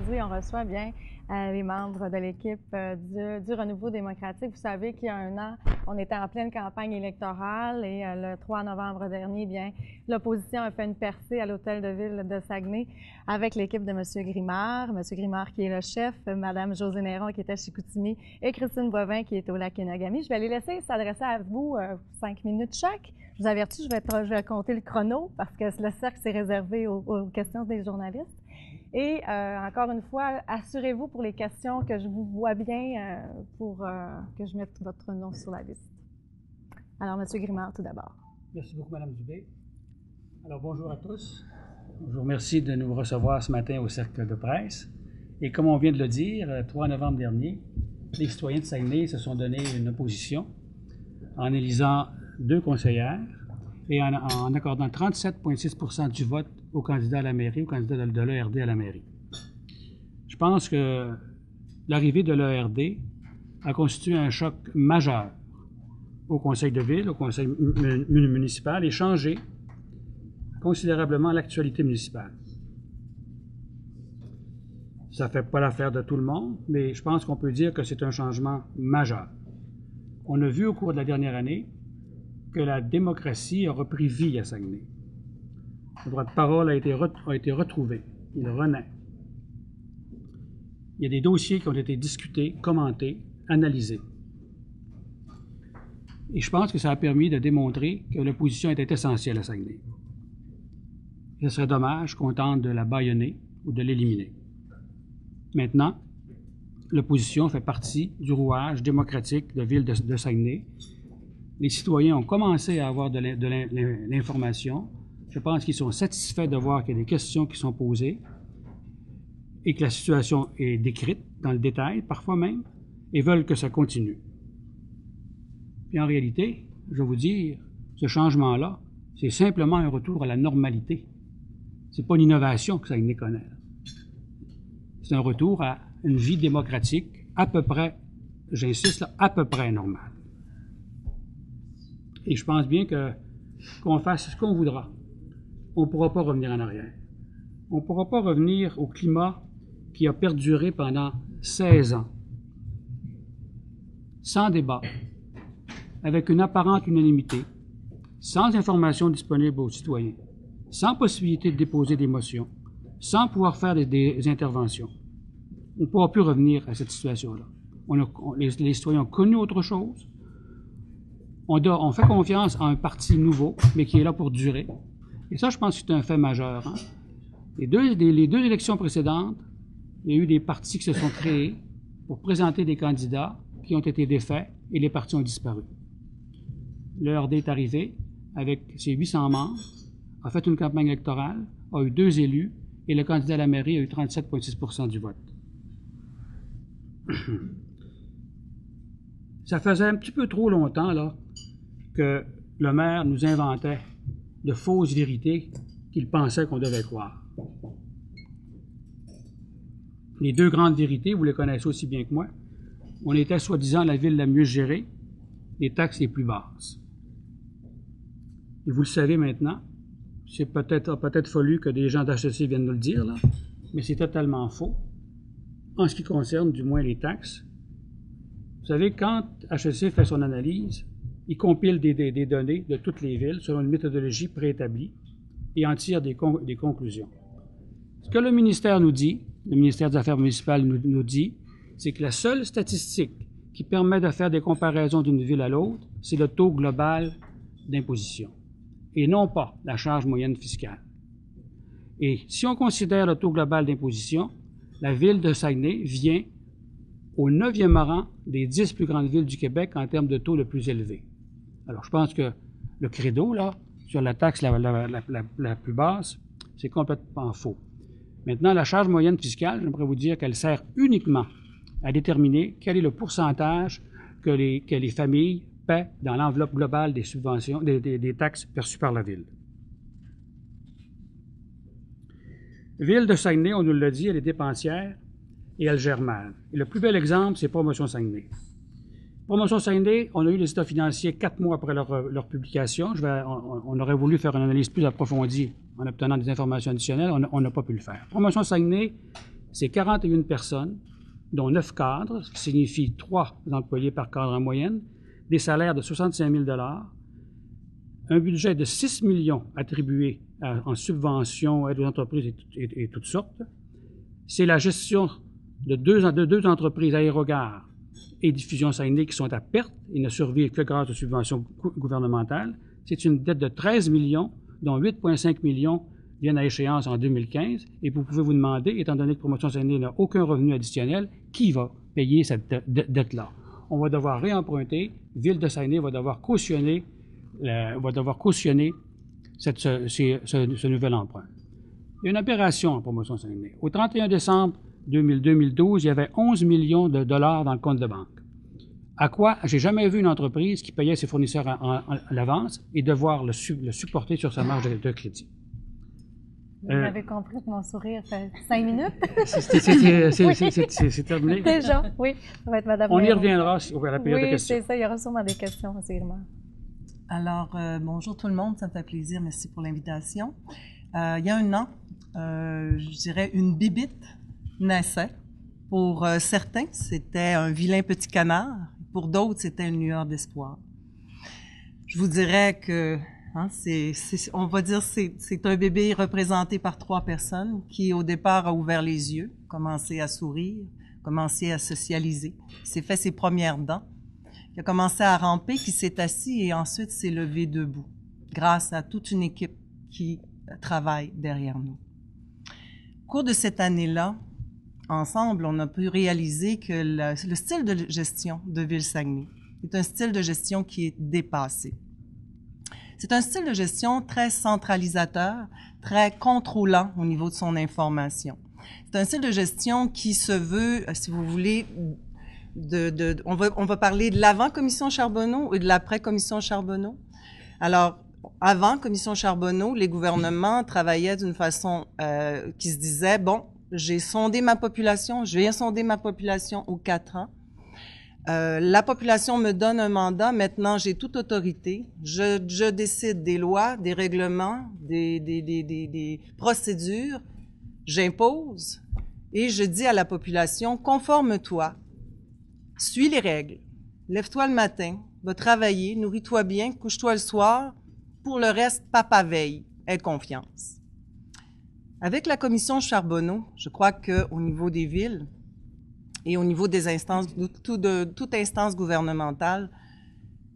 Aujourd'hui, on reçoit bien les membres de l'équipe du Renouveau démocratique. Vous savez qu'il y a un an, on était en pleine campagne électorale et le 3 novembre dernier, bien, l'opposition a fait une percée à l'hôtel de ville de Saguenay avec l'équipe de M. Grimard. M. Grimard qui est le chef, Mme Josée Néron qui était à Chicoutimi et Christine Boivin qui est au Lac-Kenagami. Je vais les laisser s'adresser à vous 5 minutes chaque. Je vous avertis, je vais compter le chrono parce que le cercle s'est réservé aux questions des journalistes. Et encore une fois, assurez-vous pour les questions que je vous vois bien pour que je mette votre nom sur la liste. Alors, M. Grimard, tout d'abord. Merci beaucoup, Mme Dubé. Alors, bonjour à tous. Je vous remercie de nous recevoir ce matin au Cercle de presse. Et comme on vient de le dire, le 3 novembre dernier, les citoyens de Saguenay se sont donné une opposition en élisant 2 conseillères et en accordant 37,6 % du vote au candidat à la mairie, au candidat de l'ERD à la mairie. Je pense que l'arrivée de l'ERD a constitué un choc majeur au conseil de ville, au conseil municipal et changé considérablement l'actualité municipale. Ça ne fait pas l'affaire de tout le monde, mais je pense qu'on peut dire que c'est un changement majeur. On a vu au cours de la dernière année que la démocratie a repris vie à Saguenay. Le droit de parole a été retrouvé. Il renaît. Il y a des dossiers qui ont été discutés, commentés, analysés. Et je pense que ça a permis de démontrer que l'opposition était essentielle à Saguenay. Ce serait dommage qu'on tente de la bâillonner ou de l'éliminer. Maintenant, l'opposition fait partie du rouage démocratique de la ville de Saguenay. Les citoyens ont commencé à avoir de l'information. Je pense qu'ils sont satisfaits de voir qu'il y a des questions qui sont posées et que la situation est décrite dans le détail, parfois même, et veulent que ça continue. Puis en réalité, je vais vous dire, ce changement-là, c'est simplement un retour à la normalité. Ce n'est pas une innovation que Saguenay connaît. C'est un retour à une vie démocratique à peu près, j'insiste là, à peu près normale. Et je pense bien qu'on fasse ce qu'on voudra. On ne pourra pas revenir en arrière. On ne pourra pas revenir au climat qui a perduré pendant 16 ans, sans débat, avec une apparente unanimité, sans information disponible aux citoyens, sans possibilité de déposer des motions, sans pouvoir faire des interventions. On ne pourra plus revenir à cette situation-là. Les citoyens ont connu autre chose. On fait confiance à un parti nouveau, mais qui est là pour durer. Et ça, je pense que c'est un fait majeur. Hein? Les deux élections précédentes, il y a eu des partis qui se sont créés pour présenter des candidats qui ont été défaits et les partis ont disparu. L'ERD est arrivé avec ses 800 membres, a fait une campagne électorale, a eu 2 élus et le candidat à la mairie a eu 37,6 % du vote. Ça faisait un petit peu trop longtemps là, que le maire nous inventait de fausses vérités qu'il pensait qu'on devait croire. Les 2 grandes vérités, vous les connaissez aussi bien que moi. On était soi-disant la ville la mieux gérée, les taxes les plus basses. Et vous le savez maintenant, c'est peut-être fallu que des gens d'HEC viennent nous le dire, là, mais c'est totalement faux. En ce qui concerne du moins les taxes, vous savez, quand HEC fait son analyse, il compile des données de toutes les villes selon une méthodologie préétablie et en tire des conclusions. Ce que le ministère nous dit, le ministère des Affaires municipales nous dit, c'est que la seule statistique qui permet de faire des comparaisons d'une ville à l'autre, c'est le taux global d'imposition et non pas la charge moyenne fiscale. Et si on considère le taux global d'imposition, la ville de Saguenay vient au 9e rang des 10 plus grandes villes du Québec en termes de taux le plus élevé. Alors, je pense que le credo, là, sur la taxe la plus basse, c'est complètement faux. Maintenant, la charge moyenne fiscale, j'aimerais vous dire qu'elle sert uniquement à déterminer quel est le pourcentage que les familles paient dans l'enveloppe globale des subventions, des taxes perçues par la ville. Ville de Saguenay, on nous l'a dit, elle est dépensière et elle gère mal. Et le plus bel exemple, c'est Promotion Saguenay. Promotion Saguenay, on a eu les états financiers 4 mois après leur publication. On aurait voulu faire une analyse plus approfondie en obtenant des informations additionnelles. On n'a pas pu le faire. Promotion Saguenay c'est 41 personnes, dont 9 cadres, ce qui signifie 3 employés par cadre en moyenne, des salaires de 65 000 un budget de 6 millions attribué en subventions, aides aux entreprises et toutes sortes. C'est la gestion de deux entreprises, Aérogare et Diffusion Saguenay, qui sont à perte et ne survivent que grâce aux subventions gouvernementales. C'est une dette de 13 millions, dont 8,5 millions viennent à échéance en 2015. Et vous pouvez vous demander, étant donné que Promotion Saguenay n'a aucun revenu additionnel, qui va payer cette dette-là? On va devoir réemprunter. Ville de Saguenay va devoir cautionner ce nouvel emprunt. Il y a une opération en Promotion Saguenay. Au 31 décembre 2012, il y avait 11 millions de dollars dans le compte de banque. À quoi j'ai jamais vu une entreprise qui payait ses fournisseurs à l'avance et devoir le supporter sur sa marge de crédit. Vous avez compris que mon sourire fait 5 minutes? C'est terminé? Déjà, oui. Ça va être Madame On y Néron. reviendra à la période de questions. Oui, c'est ça. Il y aura sûrement des questions, sûrement. Alors, bonjour tout le monde, ça me fait plaisir. Merci pour l'invitation. Il y a un an, je dirais une bibite naissait. Pour certains, c'était un vilain petit canard. Pour d'autres, c'était une lueur d'espoir. Je vous dirais que, on va dire, c'est un bébé représenté par 3 personnes qui, au départ, a ouvert les yeux, commencé à sourire, commencé à socialiser, s'est fait ses premières dents, qui a commencé à ramper, qui s'est assis et ensuite s'est levé debout, grâce à toute une équipe qui travaille derrière nous. Au cours de cette année-là, ensemble, on a pu réaliser que le style de gestion de Ville-Saguenay est un style de gestion qui est dépassé. C'est un style de gestion très centralisateur, très contrôlant au niveau de son information. C'est un style de gestion qui se veut, si vous voulez, on va parler de l'avant-commission Charbonneau et de l'après-commission Charbonneau. Alors, avant commission Charbonneau, les gouvernements travaillaient d'une façon qui se disait, bon, j'ai sondé ma population, je viens sonder ma population aux 4 ans. La population me donne un mandat, maintenant j'ai toute autorité. Je décide des lois, des règlements, des procédures, j'impose et je dis à la population, conforme-toi, suis les règles, lève-toi le matin, va travailler, nourris-toi bien, couche-toi le soir, pour le reste, papa veille, aie confiance. Avec la commission Charbonneau, je crois qu'au niveau des villes et au niveau des instances, toute instance gouvernementale,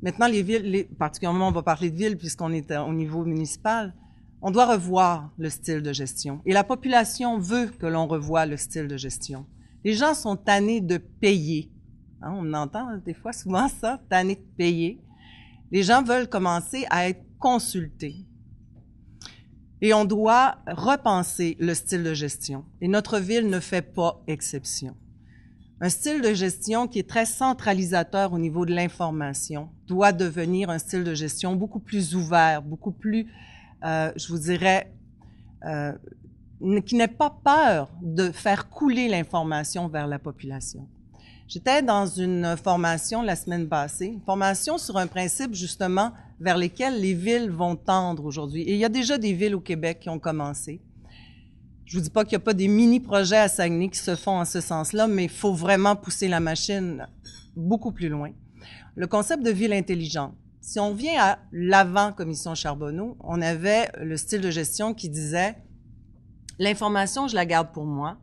maintenant les villes, particulièrement on va parler de villes puisqu'on est au niveau municipal, on doit revoir le style de gestion. Et la population veut que l'on revoie le style de gestion. Les gens sont tannés de payer. On entend des fois souvent ça, tannés de payer. Les gens veulent commencer à être consultés. Et on doit repenser le style de gestion. Et notre ville ne fait pas exception. Un style de gestion qui est très centralisateur au niveau de l'information doit devenir un style de gestion beaucoup plus ouvert, beaucoup plus, je vous dirais, qui n'ait pas peur de faire couler l'information vers la population. J'étais dans une formation la semaine passée, une formation sur un principe justement vers lesquels les villes vont tendre aujourd'hui. Et il y a déjà des villes au Québec qui ont commencé. Je vous dis pas qu'il n'y a pas des mini-projets à Saguenay qui se font en ce sens-là, mais il faut vraiment pousser la machine beaucoup plus loin. Le concept de ville intelligente. Si on vient à l'avant-commission Charbonneau, on avait le style de gestion qui disait « L'information, je la garde pour moi.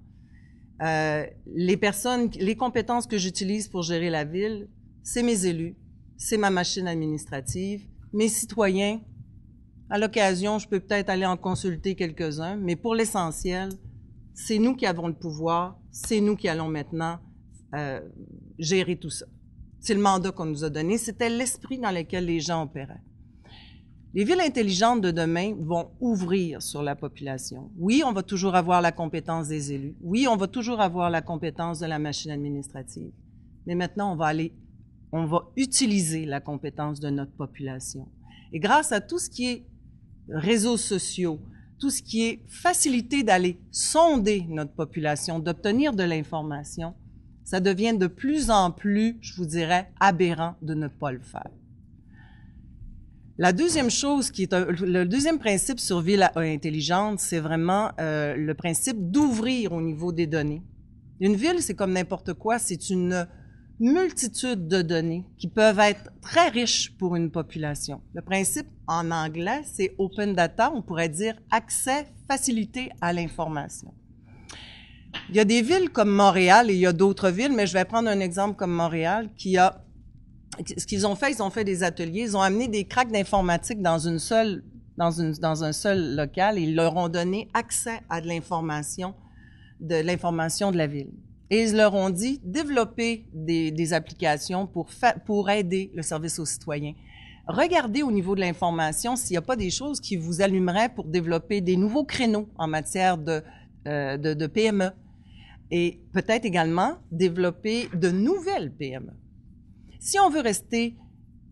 Les compétences que j'utilise pour gérer la ville, c'est mes élus, c'est ma machine administrative, mes citoyens. À l'occasion, je peux peut-être aller en consulter quelques-uns, mais pour l'essentiel, c'est nous qui avons le pouvoir, c'est nous qui allons maintenant gérer tout ça. C'est le mandat qu'on nous a donné, c'était l'esprit dans lequel les gens opéraient. Les villes intelligentes de demain vont ouvrir sur la population. Oui, on va toujours avoir la compétence des élus. Oui, on va toujours avoir la compétence de la machine administrative. Mais maintenant, on va utiliser la compétence de notre population. Et grâce à tout ce qui est réseaux sociaux, tout ce qui est facilité d'aller sonder notre population, d'obtenir de l'information, ça devient de plus en plus, je vous dirais, aberrant de ne pas le faire. La deuxième chose le deuxième principe sur ville intelligente, c'est vraiment le principe d'ouvrir au niveau des données. Une ville, c'est comme n'importe quoi, c'est une multitude de données qui peuvent être très riches pour une population. Le principe en anglais, c'est open data, on pourrait dire accès facilité à l'information. Il y a des villes comme Montréal et il y a d'autres villes, mais je vais prendre un exemple comme Montréal ce qu'ils ont fait, ils ont fait des ateliers, ils ont amené des cracks d'informatique dans un seul local et ils leur ont donné accès à de l'information de la ville. Et ils leur ont dit, développez des applications pour aider le service aux citoyens. Regardez au niveau de l'information s'il n'y a pas des choses qui vous allumeraient pour développer des nouveaux créneaux en matière de PME. Et peut-être également développer de nouvelles PME. Si on veut rester,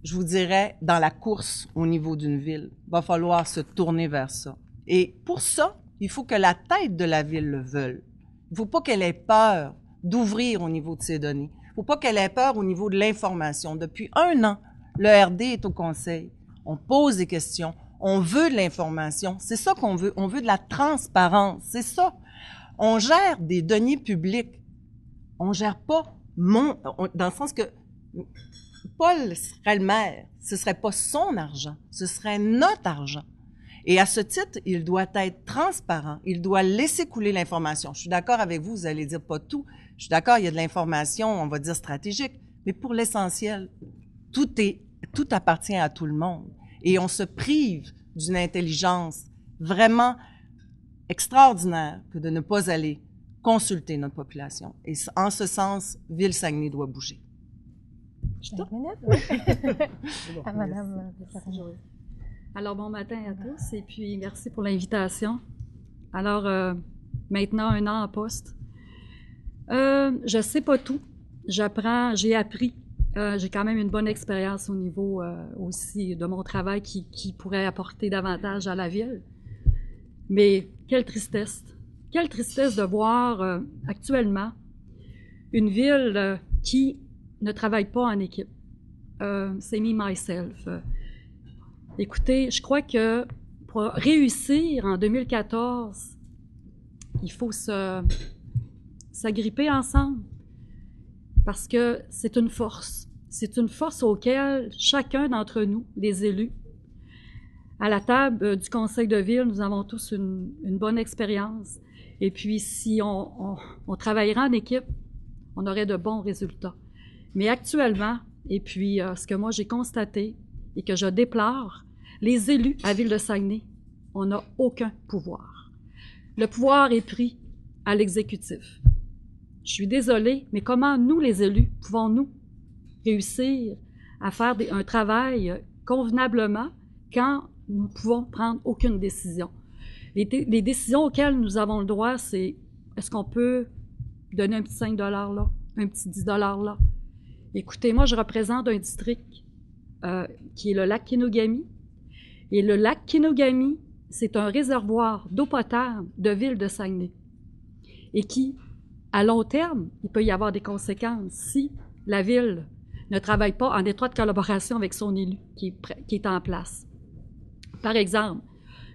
je vous dirais, dans la course au niveau d'une ville, il va falloir se tourner vers ça. Et pour ça, il faut que la tête de la ville le veuille. Il ne faut pas qu'elle ait peur d'ouvrir au niveau de ses données. Il ne faut pas qu'elle ait peur au niveau de l'information. Depuis 1 an, le RD est au conseil. On pose des questions. On veut de l'information. C'est ça qu'on veut. On veut de la transparence. C'est ça. On gère des deniers publics. On gère pas dans le sens que Paul serait le maire. Ce serait pas son argent. Ce serait notre argent. Et à ce titre, il doit être transparent. Il doit laisser couler l'information. Je suis d'accord avec vous, vous allez dire pas tout. Je suis d'accord, il y a de l'information, on va dire stratégique. Mais pour l'essentiel, tout appartient à tout le monde. Et on se prive d'une intelligence vraiment extraordinaire que de ne pas aller consulter notre population. Et en ce sens, Ville-Saguenay doit bouger. 5 minutes? À Madame Desjardins. Alors, bon matin à tous et puis merci pour l'invitation. Alors, maintenant 1 an en poste. Je sais pas tout. J'apprends, j'ai appris. J'ai quand même une bonne expérience au niveau aussi de mon travail qui pourrait apporter davantage à la ville. Mais quelle tristesse. Quelle tristesse de voir actuellement une ville qui ne travaille pas en équipe. C'est me, myself. Écoutez, je crois que pour réussir en 2014, il faut s'agripper ensemble parce que c'est une force. C'est une force auquel chacun d'entre nous, les élus, à la table du conseil de ville, nous avons tous une bonne expérience. Et puis, si on travaillerait en équipe, on aurait de bons résultats. Mais actuellement, et puis ce que moi j'ai constaté et que je déplore, les élus à Ville-de-Saguenay, on n'a aucun pouvoir. Le pouvoir est pris à l'exécutif. Je suis désolée, mais comment nous, les élus, pouvons-nous réussir à faire un travail convenablement quand nous ne pouvons prendre aucune décision? Les décisions auxquelles nous avons le droit, c'est est-ce qu'on peut donner un petit 5 $ là, un petit 10 $ là? Écoutez, moi, je représente un district qui est le lac Kenogami. Et le lac Kenogami, c'est un réservoir d'eau potable de Ville-de-Saguenay. Et qui, à long terme, il peut y avoir des conséquences si la ville ne travaille pas en étroite collaboration avec son élu qui est en place. Par exemple,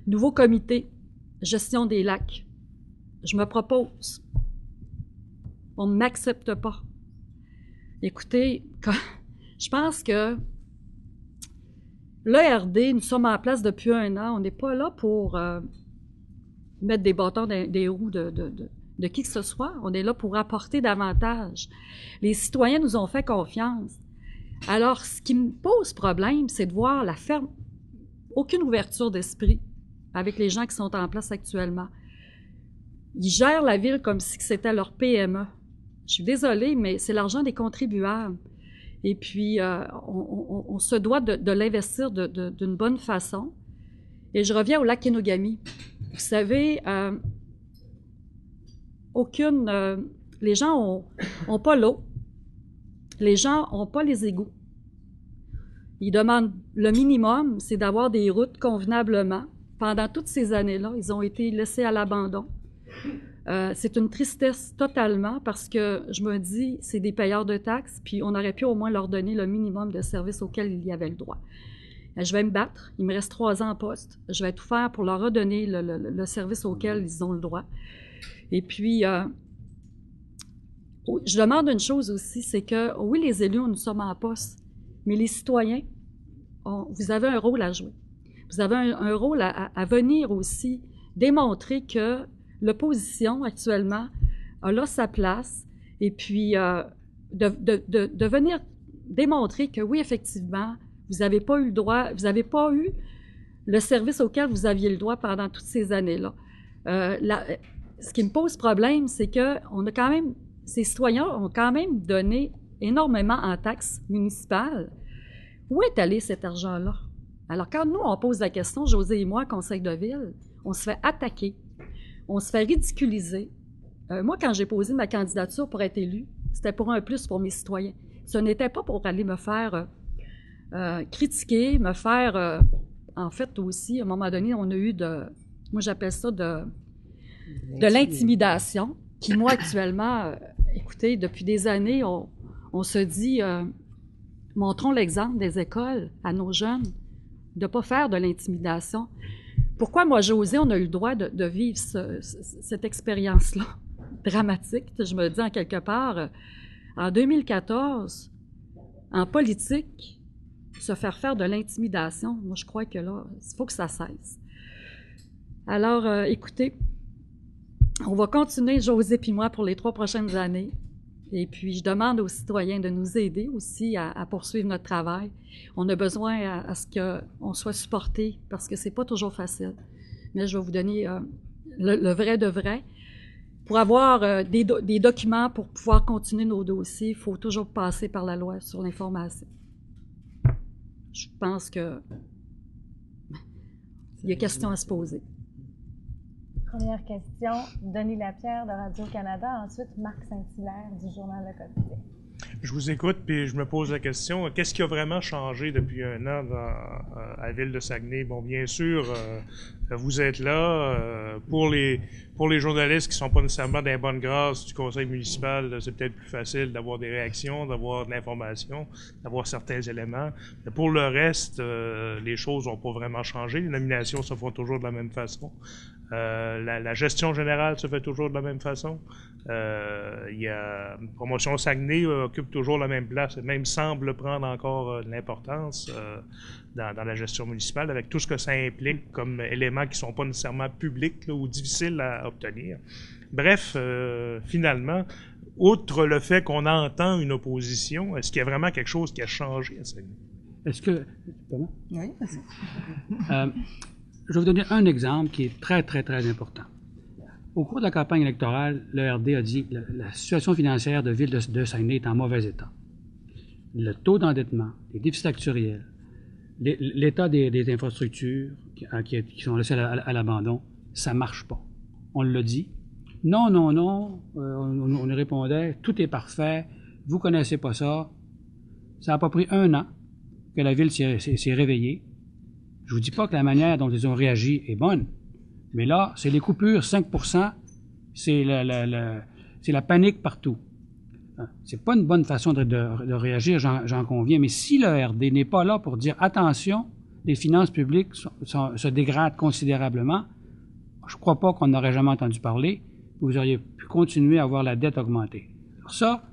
nouveau comité, gestion des lacs. Je me propose. On ne m'accepte pas. Écoutez, je pense que l'ERD, nous sommes en place depuis 1 an. On n'est pas là pour mettre des bâtons dans des roues de qui que ce soit. On est là pour apporter davantage. Les citoyens nous ont fait confiance. Alors, ce qui me pose problème, c'est de voir aucune ouverture d'esprit avec les gens qui sont en place actuellement. Ils gèrent la ville comme si c'était leur PME. Je suis désolée, mais c'est l'argent des contribuables. Et puis, on se doit de l'investir d'une bonne façon. Et je reviens au lac Kenogami. Vous savez, les gens ont pas l'eau. Les gens n'ont pas les égouts. Ils demandent le minimum, c'est d'avoir des routes convenablement. Pendant toutes ces années-là, ils ont été laissés à l'abandon. C'est une tristesse totalement parce que je me dis, c'est des payeurs de taxes, puis on aurait pu au moins leur donner le minimum de services auxquels ils y avaient le droit. Je vais me battre. Il me reste 3 ans en poste. Je vais tout faire pour leur redonner le service auquel ils ont le droit. Et puis, je demande une chose aussi, c'est que, oui, les élus, nous sommes en poste, mais les citoyens, vous avez un rôle à jouer. Vous avez un rôle à venir aussi démontrer que l'opposition, actuellement, a là sa place, et puis de venir démontrer que, oui, effectivement, vous n'avez pas eu le droit, vous n'avez pas eu le service auquel vous aviez le droit pendant toutes ces années-là. Ce qui me pose problème, c'est que ces citoyens ont quand même donné énormément en taxes municipales. Où est allé cet argent-là? Alors, quand nous, on pose la question, José et moi, conseil de ville, on se fait attaquer, on se fait ridiculiser. Moi, quand j'ai posé ma candidature pour être élue, c'était pour un plus pour mes citoyens. Ce n'était pas pour aller me faire critiquer, me faire... en fait, aussi, à un moment donné, on a eu moi, j'appelle ça de l'intimidation, qui, moi, actuellement, écoutez, depuis des années, on se dit, montrons l'exemple des écoles à nos jeunes, de ne pas faire de l'intimidation. Pourquoi, moi, José, on a eu le droit de vivre cette expérience-là dramatique? Je me dis, en quelque part, en 2014, en politique, se faire de l'intimidation, moi, je crois que là, il faut que ça cesse. Alors, écoutez, on va continuer, José et moi, pour les 3 prochaines années. Et puis, je demande aux citoyens de nous aider aussi à poursuivre notre travail. On a besoin à ce qu'on soit supporté, parce que c'est pas toujours facile. Mais je vais vous donner le vrai de vrai. Pour avoir des documents pour pouvoir continuer nos dossiers, il faut toujours passer par la loi sur l'information. Je pense que il y a question à se poser. Première question, Denis Lapierre de Radio-Canada, ensuite Marc Saint-Hilaire du Journal Le Quotidien. Je vous écoute, puis je me pose la question, qu'est-ce qui a vraiment changé depuis un an à la ville de Saguenay? Bon, bien sûr, vous êtes là. Pour les journalistes qui sont pas nécessairement dans les bonnes grâces du conseil municipal, c'est peut-être plus facile d'avoir des réactions, d'avoir de l'information, d'avoir certains éléments. Mais pour le reste, les choses n'ont pas vraiment changé. Les nominations se font toujours de la même façon. La gestion générale se fait toujours de la même façon. Il y a Promotion Saguenay occupe toujours la même place et même semble prendre encore de l'importance dans la gestion municipale avec tout ce que ça implique comme éléments qui ne sont pas nécessairement publics là, ou difficiles à obtenir. Bref, finalement, outre le fait qu'on entend une opposition, est-ce qu'il y a vraiment quelque chose qui a changé à Saguenay? Est-ce que... Pardon? Oui, vas-y. Je vais vous donner un exemple qui est très, très, très important. Au cours de la campagne électorale, le RD a dit que la situation financière de ville de Saguenay est en mauvais état. Le taux d'endettement, les déficits actuels, l'état des infrastructures qui sont laissées à l'abandon, ça ne marche pas. On l'a dit. Non, on répondait, tout est parfait, vous ne connaissez pas ça. Ça n'a pas pris 1 an que la ville s'est réveillée. Je ne vous dis pas que la manière dont ils ont réagi est bonne, mais là, c'est les coupures, 5%, c'est la panique partout. C'est pas une bonne façon de réagir, j'en conviens, mais si le RD n'est pas là pour dire « attention, les finances publiques se dégradent considérablement », je ne crois pas qu'on n'aurait jamais entendu parler, vous auriez pu continuer à voir la dette augmenter. Alors ça,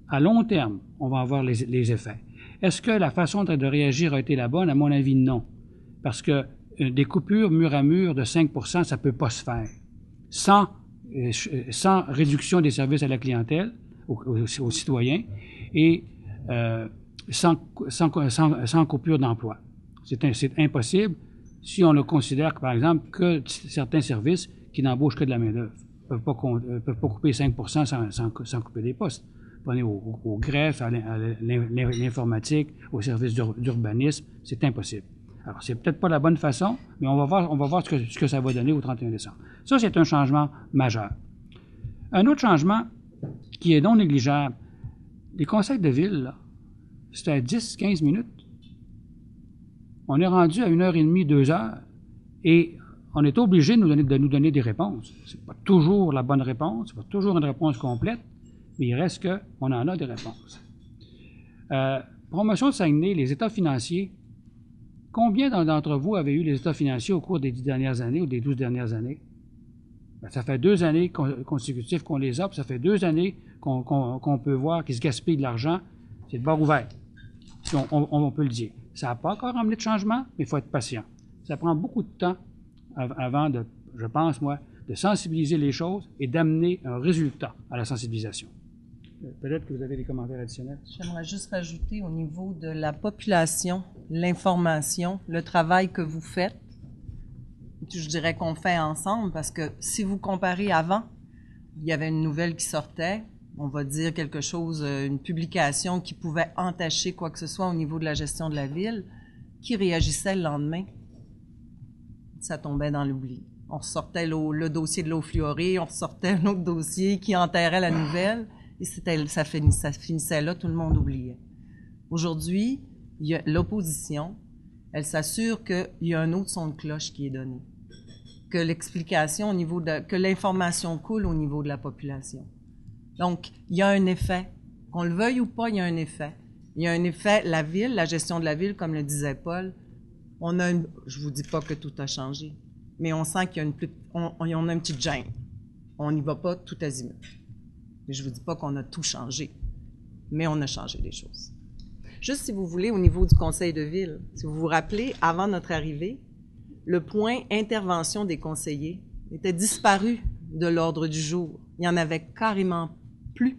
à long terme, on va avoir les effets. Est-ce que la façon de réagir a été la bonne? À mon avis, non. Parce que des coupures mur à mur de 5%, ça ne peut pas se faire. Sans réduction des services à la clientèle, aux citoyens, et sans coupure d'emploi. C'est impossible si on ne considère que, par exemple, que certains services qui n'embauchent que de la main-d'œuvre ne peuvent pas couper 5% sans couper des postes. Prenez au greffe, à l'informatique, aux services d'urbanisme, c'est impossible. Alors, c'est peut-être pas la bonne façon, mais on va voir ce que ça va donner au 31 décembre. Ça, c'est un changement majeur. Un autre changement qui est non négligeable, les conseils de ville, là, c'était à 10-15 minutes. On est rendu à 1h30, 2h, et on est obligé de nous donner des réponses. C'est pas toujours la bonne réponse, c'est pas toujours une réponse complète, mais il reste qu'on en a des réponses. Promotion de Saguenay, les états financiers Combien d'entre vous avez eu les états financiers au cours des 10 dernières années ou des 12 dernières années? Ben, ça fait 2 années consécutives qu'on les a, puis ça fait 2 années qu'on peut voir qu'ils se gaspillent de l'argent. C'est le bord ouvert, si on peut le dire. Ça n'a pas encore amené de changement, mais il faut être patient. Ça prend beaucoup de temps avant de, je pense, moi, de sensibiliser les choses et d'amener un résultat à la sensibilisation. Peut-être que vous avez des commentaires additionnels. J'aimerais juste rajouter au niveau de la population, l'information, le travail que vous faites. Je dirais qu'on fait ensemble parce que si vous comparez avant, il y avait une nouvelle qui sortait, on va dire quelque chose, une publication qui pouvait entacher quoi que ce soit au niveau de la gestion de la ville, qui réagissait le lendemain, ça tombait dans l'oubli. On ressortait le dossier de l'eau fluorée, on ressortait un autre dossier qui enterrait la nouvelle, et ça finissait là, tout le monde oubliait. Aujourd'hui, il y a l'opposition, elle s'assure qu'il y a un autre son de cloche qui est donné, que l'explication que l'information coule au niveau de la population. Donc, il y a un effet. Qu'on le veuille ou pas, il y a un effet. Il y a un effet, la ville, la gestion de la ville, comme le disait Paul, je vous dis pas que tout a changé, mais on sent qu'il y a on a une petite gêne. On n'y va pas tout azimut. Mais je vous dis pas qu'on a tout changé, mais on a changé des choses. Juste si vous voulez, au niveau du conseil de ville, si vous vous rappelez, avant notre arrivée, le point intervention des conseillers était disparu de l'ordre du jour. Il y en avait carrément plus.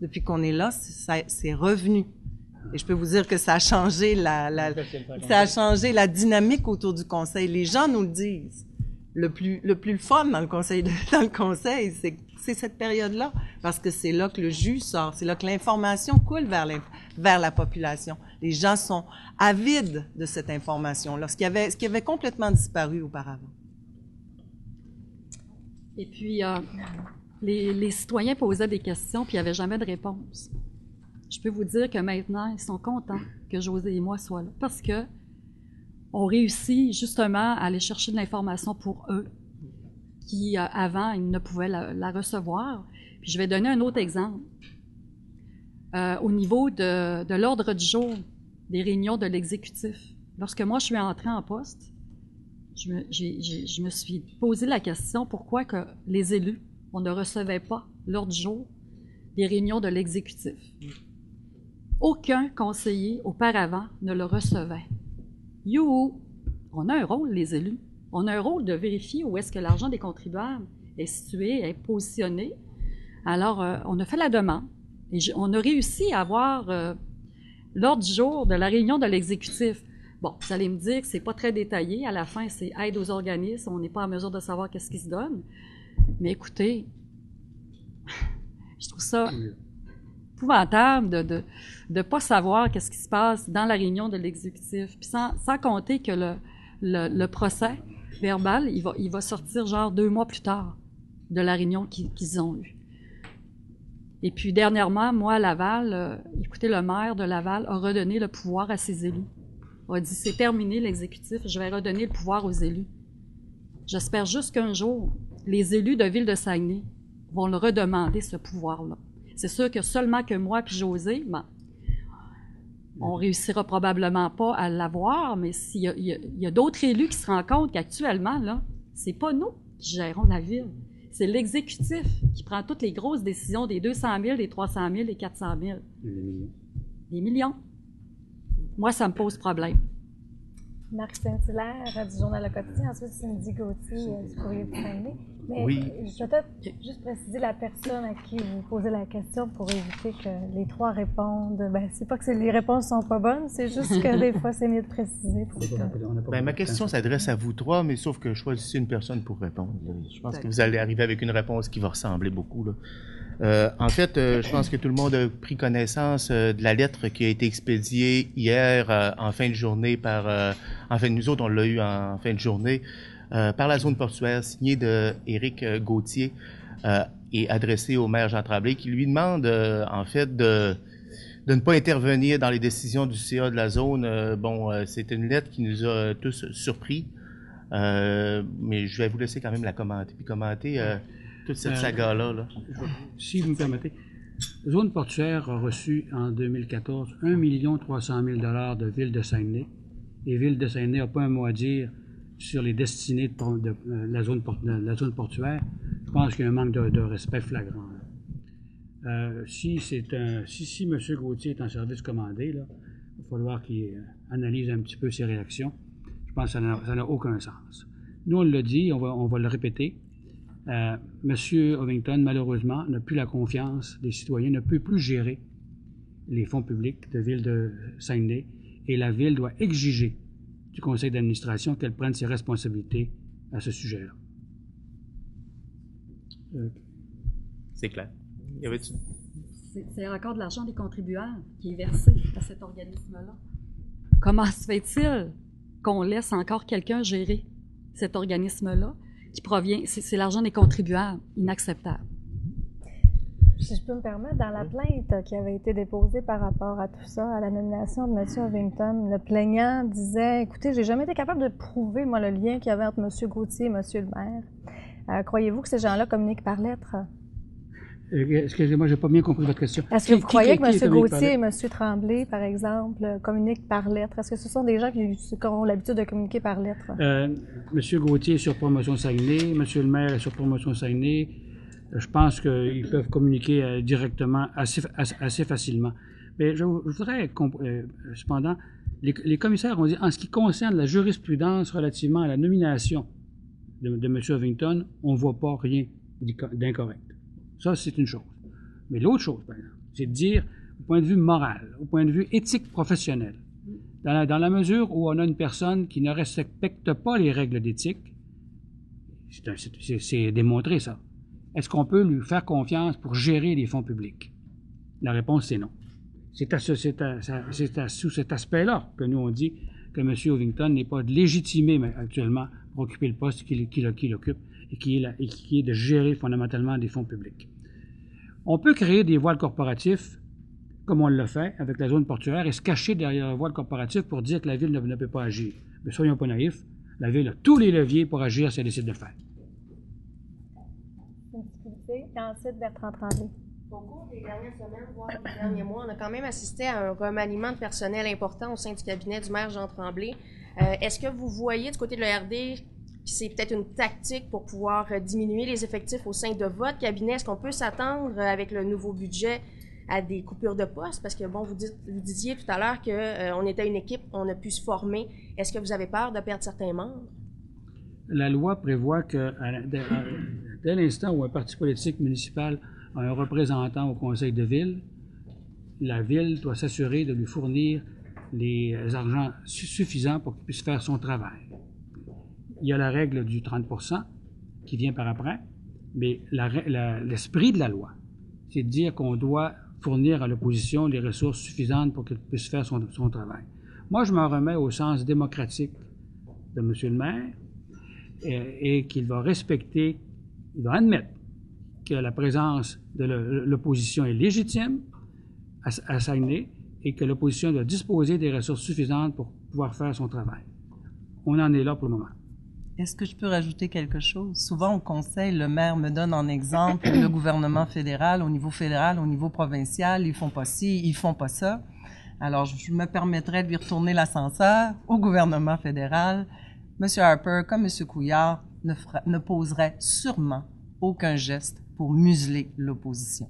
Depuis qu'on est là, c'est revenu. Et je peux vous dire que ça a changé ça a changé la dynamique autour du conseil. Les gens nous le disent. Le plus fun dans le conseil, c'est cette période-là, parce que c'est là que le jus sort, c'est là que l'information coule vers la population. Les gens sont avides de cette information-là, ce qui avait complètement disparu auparavant. Et puis, les citoyens posaient des questions, puis il n'y avait jamais de réponse. Je peux vous dire que maintenant, ils sont contents que José et moi soient là, parce que on réussit justement à aller chercher de l'information pour eux, qui avant, ils ne pouvaient la recevoir. Puis je vais donner un autre exemple. Au niveau de l'ordre du jour des réunions de l'exécutif, lorsque moi je suis entrée en poste, je me suis posé la question pourquoi que les élus, on ne recevait pas l'ordre du jour des réunions de l'exécutif. Aucun conseiller auparavant ne le recevait. Youhou! On a un rôle, les élus. On a un rôle de vérifier où est-ce que l'argent des contribuables est situé, est positionné. Alors, on a fait la demande et on a réussi à avoir l'ordre du jour de la réunion de l'exécutif. Bon, vous allez me dire que c'est pas très détaillé. À la fin, c'est aide aux organismes. On n'est pas en mesure de savoir qu'est-ce qui se donne. Mais écoutez, je trouve ça épouvantable de ne pas savoir qu'est-ce qui se passe dans la réunion de l'exécutif. Puis sans compter que le procès verbal, il va sortir genre 2 mois plus tard de la réunion qu'ils ont eue. Et puis dernièrement, moi à Laval, écoutez, le maire de Laval a redonné le pouvoir à ses élus. Il a dit, c'est terminé l'exécutif, je vais redonner le pouvoir aux élus. J'espère juste qu'un jour, les élus de Ville de Saguenay vont le redemander, ce pouvoir-là. C'est sûr que seulement que moi puis José, on réussira probablement pas à l'avoir, mais s'il y a d'autres élus qui se rendent compte qu'actuellement, là, c'est pas nous qui gérons la ville. C'est l'exécutif qui prend toutes les grosses décisions des 200 000, des 300 000, des 400 000. Des millions. Moi, ça me pose problème. Marc Saint-Hilaire du Journal Le Quotidien, ensuite Cindy Gauthier du Courrier du Saguenay. Mais oui. Je vais peut-être juste préciser la personne à qui vous posez la question pour éviter que les 3 répondent. Ben, c'est pas que les réponses sont pas bonnes, c'est juste que des fois, c'est mieux de préciser. Ma question s'adresse à vous 3, mais sauf que choisissez une personne pour répondre. Je pense que vous allez arriver avec une réponse qui va ressembler beaucoup, là. En fait, je pense que tout le monde a pris connaissance de la lettre qui a été expédiée hier en fin de journée enfin, nous autres, on l'a eu en fin de journée, par la zone portuaire, signée de Éric Gauthier et adressée au maire Jean Tremblay, qui lui demande, en fait, de ne pas intervenir dans les décisions du CA de la zone. C'est une lettre qui nous a tous surpris, mais je vais vous laisser quand même la commenter, puis commenter toute cette saga-là. Là. Si vous me permettez, la zone portuaire a reçu en 2014 1 300 000 $ de Ville de Saguenay et Ville de Saguenay n'a pas un mot à dire sur les destinées de la zone portuaire, je pense qu'il y a un manque de respect flagrant. Si M. Gauthier est en service commandé, là, il va falloir qu'il analyse un petit peu ses réactions. Je pense que ça n'a aucun sens. Nous, on l'a dit, on va le répéter. M. Ovington, malheureusement, n'a plus la confiance des citoyens, ne peut plus gérer les fonds publics de Ville de Saguenay, et la Ville doit exiger du conseil d'administration qu'elle prenne ses responsabilités à ce sujet-là. C'est clair. Y avait-tu... C'est encore de l'argent des contribuables qui est versé à cet organisme-là. Comment se fait-il qu'on laisse encore quelqu'un gérer cet organisme-là qui provient, c'est l'argent des contribuables, inacceptable. Si je peux me permettre, dans la plainte qui avait été déposée par rapport à tout ça, à la nomination de M. Ovington, le plaignant disait, écoutez, j'ai jamais été capable de prouver, moi, le lien qu'il y avait entre M. Gauthier et M. le maire. Croyez-vous que ces gens-là communiquent par lettre? Excusez-moi, je n'ai pas bien compris votre question. Est-ce que vous croyez que M. Gauthier et M. Tremblay, par exemple, communiquent par lettre? Est-ce que ce sont des gens qui ont l'habitude de communiquer par lettre? M. Gauthier est sur Promotion Saguenay, M. le maire est sur Promotion Saguenay. Je pense qu'ils peuvent communiquer directement assez facilement. Mais je voudrais, cependant, les commissaires ont dit, en ce qui concerne la jurisprudence relativement à la nomination de M. Ovington, on ne voit pas rien d'incorrect. Ça, c'est une chose. Mais l'autre chose, par exemple, c'est de dire, au point de vue moral, au point de vue éthique professionnel, dans la mesure où on a une personne qui ne respecte pas les règles d'éthique, c'est démontré ça. Est-ce qu'on peut lui faire confiance pour gérer les fonds publics? La réponse, c'est non. C'est sous cet aspect-là que nous, on dit que M. Ovington n'est pas légitimé actuellement pour occuper le poste qu'il occupe et qui est de gérer fondamentalement des fonds publics. On peut créer des voiles corporatifs, comme on l'a fait avec la zone portuaire, et se cacher derrière le voile corporatif pour dire que la Ville ne peut pas agir. Mais soyons pas naïfs, la Ville a tous les leviers pour agir si elle décide de le faire. Et ensuite, Bertrand Tremblay. Au cours des dernières semaines, voire des derniers mois, on a quand même assisté à un remaniement de personnel important au sein du cabinet du maire Jean Tremblay. Est-ce que vous voyez du côté de l'ERD, puis c'est peut-être une tactique pour pouvoir diminuer les effectifs au sein de votre cabinet, est-ce qu'on peut s'attendre avec le nouveau budget à des coupures de postes? Parce que, bon, vous disiez tout à l'heure qu'on était une équipe, on a pu se former. Est-ce que vous avez peur de perdre certains membres? La loi prévoit que dès l'instant où un parti politique municipal a un représentant au conseil de ville, la ville doit s'assurer de lui fournir les argents suffisants pour qu'il puisse faire son travail. Il y a la règle du 30% qui vient par après, mais l'esprit de la loi, c'est de dire qu'on doit fournir à l'opposition les ressources suffisantes pour qu'elle puisse faire son travail. Moi, je m'en remets au sens démocratique de M. le maire, et qu'il va respecter, il va admettre que la présence de l'opposition est légitime à Saguenay et que l'opposition doit disposer des ressources suffisantes pour pouvoir faire son travail. On en est là pour le moment. Est-ce que je peux rajouter quelque chose? Souvent, au conseil, le maire me donne en exemple le gouvernement fédéral, au niveau provincial, ils font pas ci, ils font pas ça. Alors, je me permettrais de lui retourner l'ascenseur au gouvernement fédéral. M. Harper, comme M. Couillard, ne poserait sûrement aucun geste pour museler l'opposition.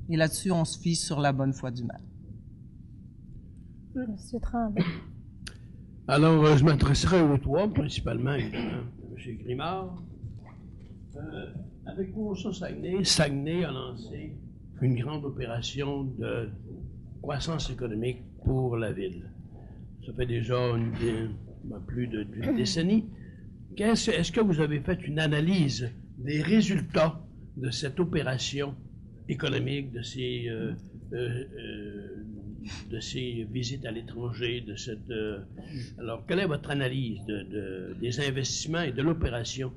Et là-dessus, on se fie sur la bonne foi du maire. M. Tremblay. Alors, je m'adresserai aux trois, principalement, évidemment, à M. Grimard. Avec Promotion Saguenay, Saguenay a lancé une grande opération de croissance économique pour la ville. Ça fait déjà plus d'une décennie. Est-ce que vous avez fait une analyse des résultats de cette opération économique, de ces visites à l'étranger, alors, quelle est votre analyse des investissements et de l'opération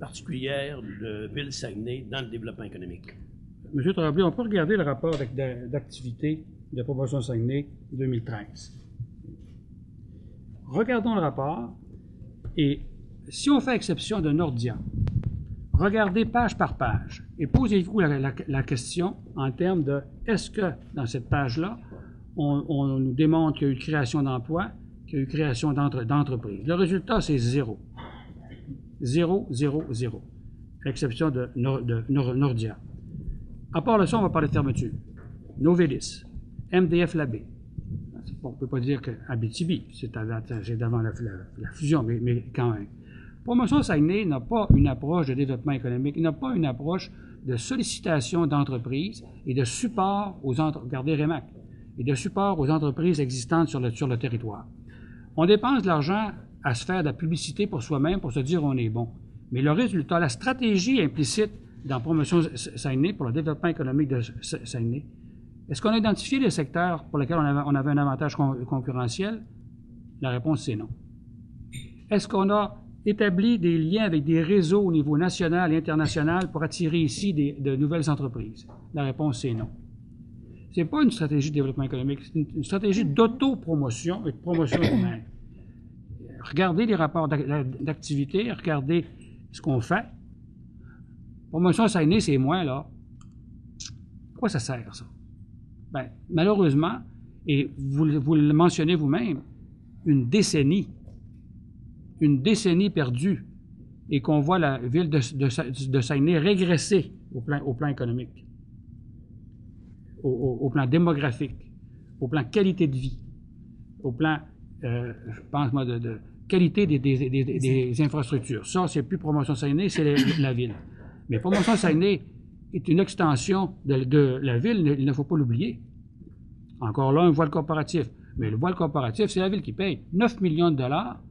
particulière de Ville-Saguenay dans le développement économique? M. Tremblay, on peut regarder le rapport d'activité de Promotion Saguenay 2013. Regardons le rapport et si on fait exception d'un ordinaire, regardez page par page et posez-vous la question en termes de est-ce que dans cette page-là, on nous démontre qu'il y a eu création d'emplois qu'il y a eu création d'entreprises. Le résultat, c'est 0. 0, 0, 0. À l'exception de Nordia. À part de ça, on va parler de fermeture. Novelis, MDF Labé. On ne peut pas dire qu'Abitibi, c'est d'avant la fusion, mais quand même. Promotion Saguenay n'a pas une approche de développement économique, n'a pas une approche de sollicitation d'entreprises et de support aux entreprises, regardez REMAC, et de support aux entreprises existantes sur le territoire. On dépense de l'argent à se faire de la publicité pour soi-même, pour se dire on est bon. Mais le résultat, la stratégie implicite dans Promotion Saguenay pour le développement économique de Saguenay, est-ce qu'on a identifié les secteurs pour lesquels on avait un avantage concurrentiel? La réponse, c'est non. Est-ce qu'on a établi des liens avec des réseaux au niveau national et international pour attirer ici de nouvelles entreprises? La réponse, c'est non. Ce n'est pas une stratégie de développement économique, c'est une stratégie d'autopromotion et de promotion humaine. Regardez les rapports d'activité, regardez ce qu'on fait. Promotion Saguenay, c'est moins, là. Pourquoi ça sert, ça? Bien, malheureusement, et vous le mentionnez vous-même, une décennie perdue, et qu'on voit la ville de Saguenay régresser au plan économique, au plan démographique, au plan qualité de vie, au plan, je pense moi, de qualité des infrastructures. Ça, c'est plus Promotion Saguenay, c'est la ville. Mais Promotion Saguenay est une extension de la ville, il ne faut pas l'oublier. Encore là, un voile comparatif. Mais le voile comparatif, c'est la ville qui paye 9 millions de dollars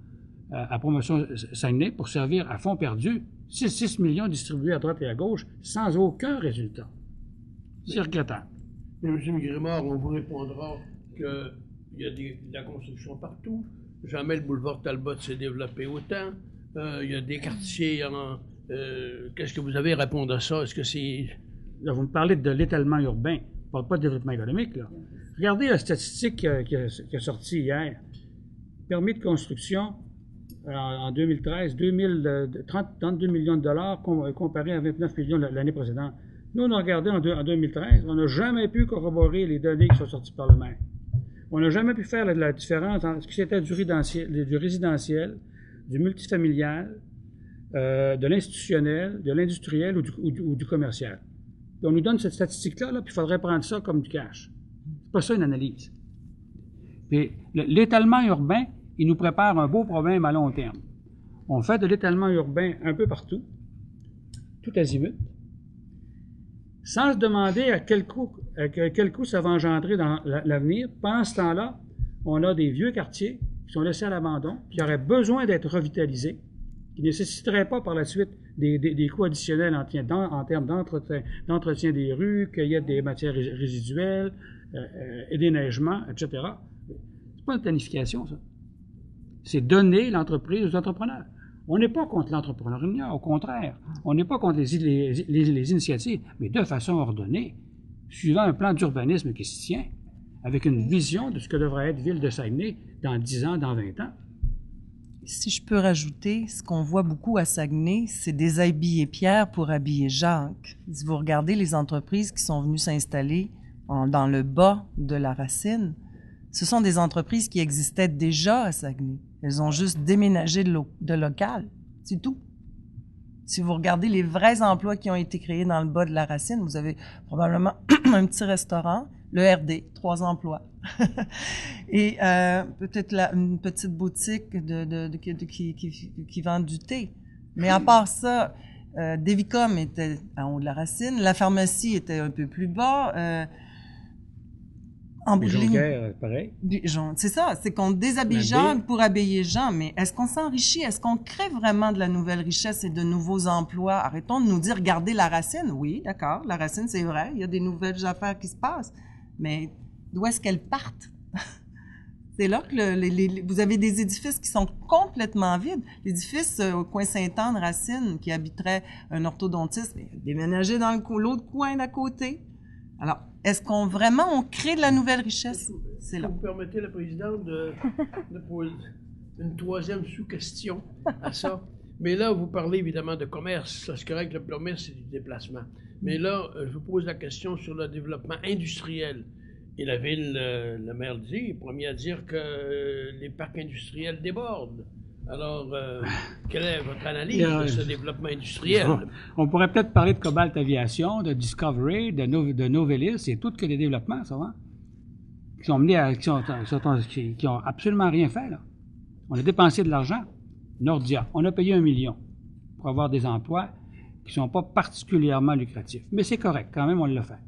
à Promotion Saguenay pour servir à fonds perdus 6 millions distribués à droite et à gauche sans aucun résultat. C'est regrettable. Mais M. Grimard, on vous répondra qu'il y a de la construction partout. Jamais le boulevard Talbot s'est développé autant. Il y a des quartiers en... qu'est-ce que vous avez à répondre à ça? Est-ce que c'est... Là, vous me parlez de l'étalement urbain. Je ne parle pas de développement économique, là. Regardez la statistique qui a sorti hier. Permis de construction en 2013, 32 millions de dollars comparé à 29 millions l'année précédente. Nous, on a regardé en 2013, on n'a jamais pu corroborer les données qui sont sorties par le maire. On n'a jamais pu faire la différence entre ce qui était du résidentiel, du multifamilial, de l'institutionnel, de l'industriel ou du commercial. Et on nous donne cette statistique-là, puis il faudrait prendre ça comme du cash. C'est pas ça une analyse. Puis l'étalement urbain, il nous prépare un beau problème à long terme. On fait de l'étalement urbain un peu partout, tout azimut, sans se demander à quel coût ça va engendrer dans l'avenir. Pendant ce temps-là, on a des vieux quartiers qui sont laissés à l'abandon, qui auraient besoin d'être revitalisés, qui ne nécessiteraient pas par la suite des coûts additionnels en termes d'entretien des rues, cueillette des matières résiduelles, et déneigement, etc. C'est pas une planification, ça. C'est donner l'entreprise aux entrepreneurs. On n'est pas contre l'entrepreneuriat, au contraire. On n'est pas contre les initiatives, mais de façon ordonnée, suivant un plan d'urbanisme qui se tient, avec une vision de ce que devrait être Ville de Saguenay dans 10 ans, dans 20 ans. Si je peux rajouter, ce qu'on voit beaucoup à Saguenay, c'est des habiller Pierre pour habiller Jacques. Si vous regardez les entreprises qui sont venues s'installer dans le bas de la Racine, ce sont des entreprises qui existaient déjà à Saguenay. Elles ont juste déménagé de local. C'est tout. Si vous regardez les vrais emplois qui ont été créés dans le bas de la Racine, vous avez probablement un petit restaurant, le RD, 3 emplois. Et peut-être une petite boutique qui vend du thé. Mais à part ça, Devicom était en haut de la Racine, la pharmacie était un peu plus bas. En bout de ligne, pareil. C'est ça, c'est qu'on déshabille Jean pour habiller Jean, mais est-ce qu'on s'enrichit? Est-ce qu'on crée vraiment de la nouvelle richesse et de nouveaux emplois? Arrêtons de nous dire, regardez la Racine. Oui, d'accord, la Racine, c'est vrai, il y a des nouvelles affaires qui se passent, mais d'où est-ce qu'elles partent? C'est là que vous avez des édifices qui sont complètement vides. L'édifice au coin Sainte-Anne, Racine, qui habiterait un orthodontiste, déménagé dans l'autre coin d'à côté. Alors, est-ce qu'on crée de la nouvelle richesse? C'est là. Si vous permettez, la présidente, de poser une troisième sous-question à ça. Mais là, vous parlez évidemment de commerce. C'est correct, le commerce, c'est du déplacement. Mais là, je vous pose la question sur le développement industriel. Et la ville, le maire dit, est premier à dire que les parcs industriels débordent. Alors, quelle est votre analyse de ce développement industriel? On pourrait peut-être parler de Cobalt Aviation, de Discovery, de Novelis, c'est tout que des développements, ça va? Qui ont mené à, qui ont absolument rien fait, là. On a dépensé de l'argent. Nordia, on a payé 1 million pour avoir des emplois qui ne sont pas particulièrement lucratifs. Mais c'est correct, quand même, on l'a fait.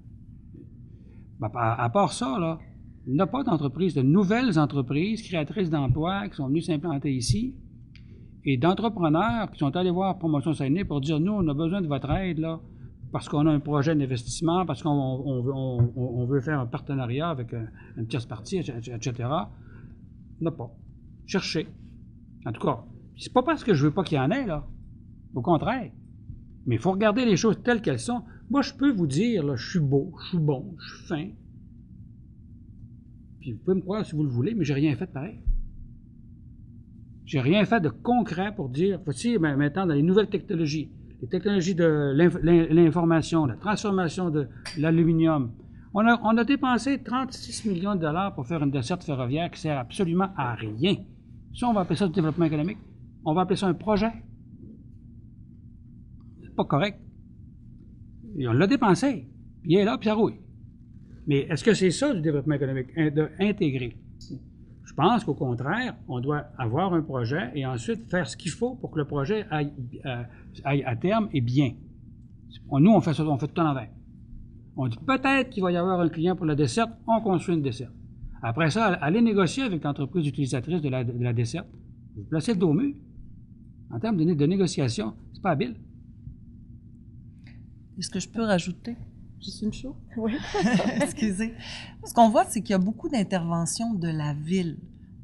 Ben, à part ça, là, il n'y a pas d'entreprise, de nouvelles entreprises créatrices d'emplois qui sont venues s'implanter ici et d'entrepreneurs qui sont allés voir Promotion Saguenay pour dire, nous, on a besoin de votre aide, là, parce qu'on a un projet d'investissement, parce qu'on veut faire un partenariat avec une tierce partie, etc. Il n'y a pas. Cherchez. En tout cas, c'est pas parce que je veux pas qu'il y en ait, là. Au contraire. Mais il faut regarder les choses telles qu'elles sont. Moi, je peux vous dire, là, je suis beau, je suis bon, je suis fin. Puis vous pouvez me croire si vous le voulez, mais j'ai rien fait de pareil. J'ai rien fait de concret pour dire, voici maintenant dans les nouvelles technologies, les technologies de l'information, la transformation de l'aluminium. On a dépensé 36 millions de dollars pour faire une desserte ferroviaire qui sert absolument à rien. Ça, on va appeler ça du développement économique. On va appeler ça un projet. C'est pas correct. Et on l'a dépensé. Puis il est là, puis ça rouille. Mais est-ce que c'est ça du développement économique, intégrer? Je pense qu'au contraire, on doit avoir un projet et ensuite faire ce qu'il faut pour que le projet aille à terme et bien. Nous, on fait ça, on fait tout en l'envers. On dit peut-être qu'il va y avoir un client pour la desserte, on construit une desserte. Après ça, allez négocier avec l'entreprise utilisatrice de la desserte. Vous placez le dos au mur. En termes de négociation, c'est pas habile. Est-ce que je peux rajouter juste une chose? Oui. Excusez. Ce qu'on voit, c'est qu'il y a beaucoup d'interventions de la ville.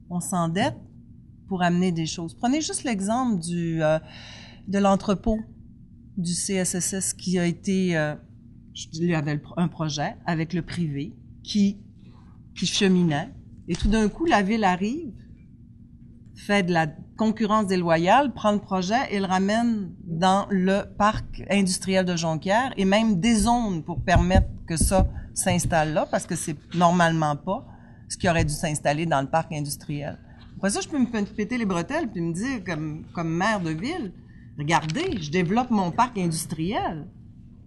On s'endette pour amener des choses. Prenez juste l'exemple de l'entrepôt du CSSS qui a été... il y avait un projet avec le privé qui cheminait. Et tout d'un coup, la ville arrive, fait de la concurrence déloyale, prend le projet et le ramène dans le parc industriel de Jonquière et même des zones pour permettre que ça s'installe là, parce que c'est normalement pas ce qui aurait dû s'installer dans le parc industriel. Après ça, je peux me péter les bretelles puis me dire, comme maire de ville, regardez, je développe mon parc industriel.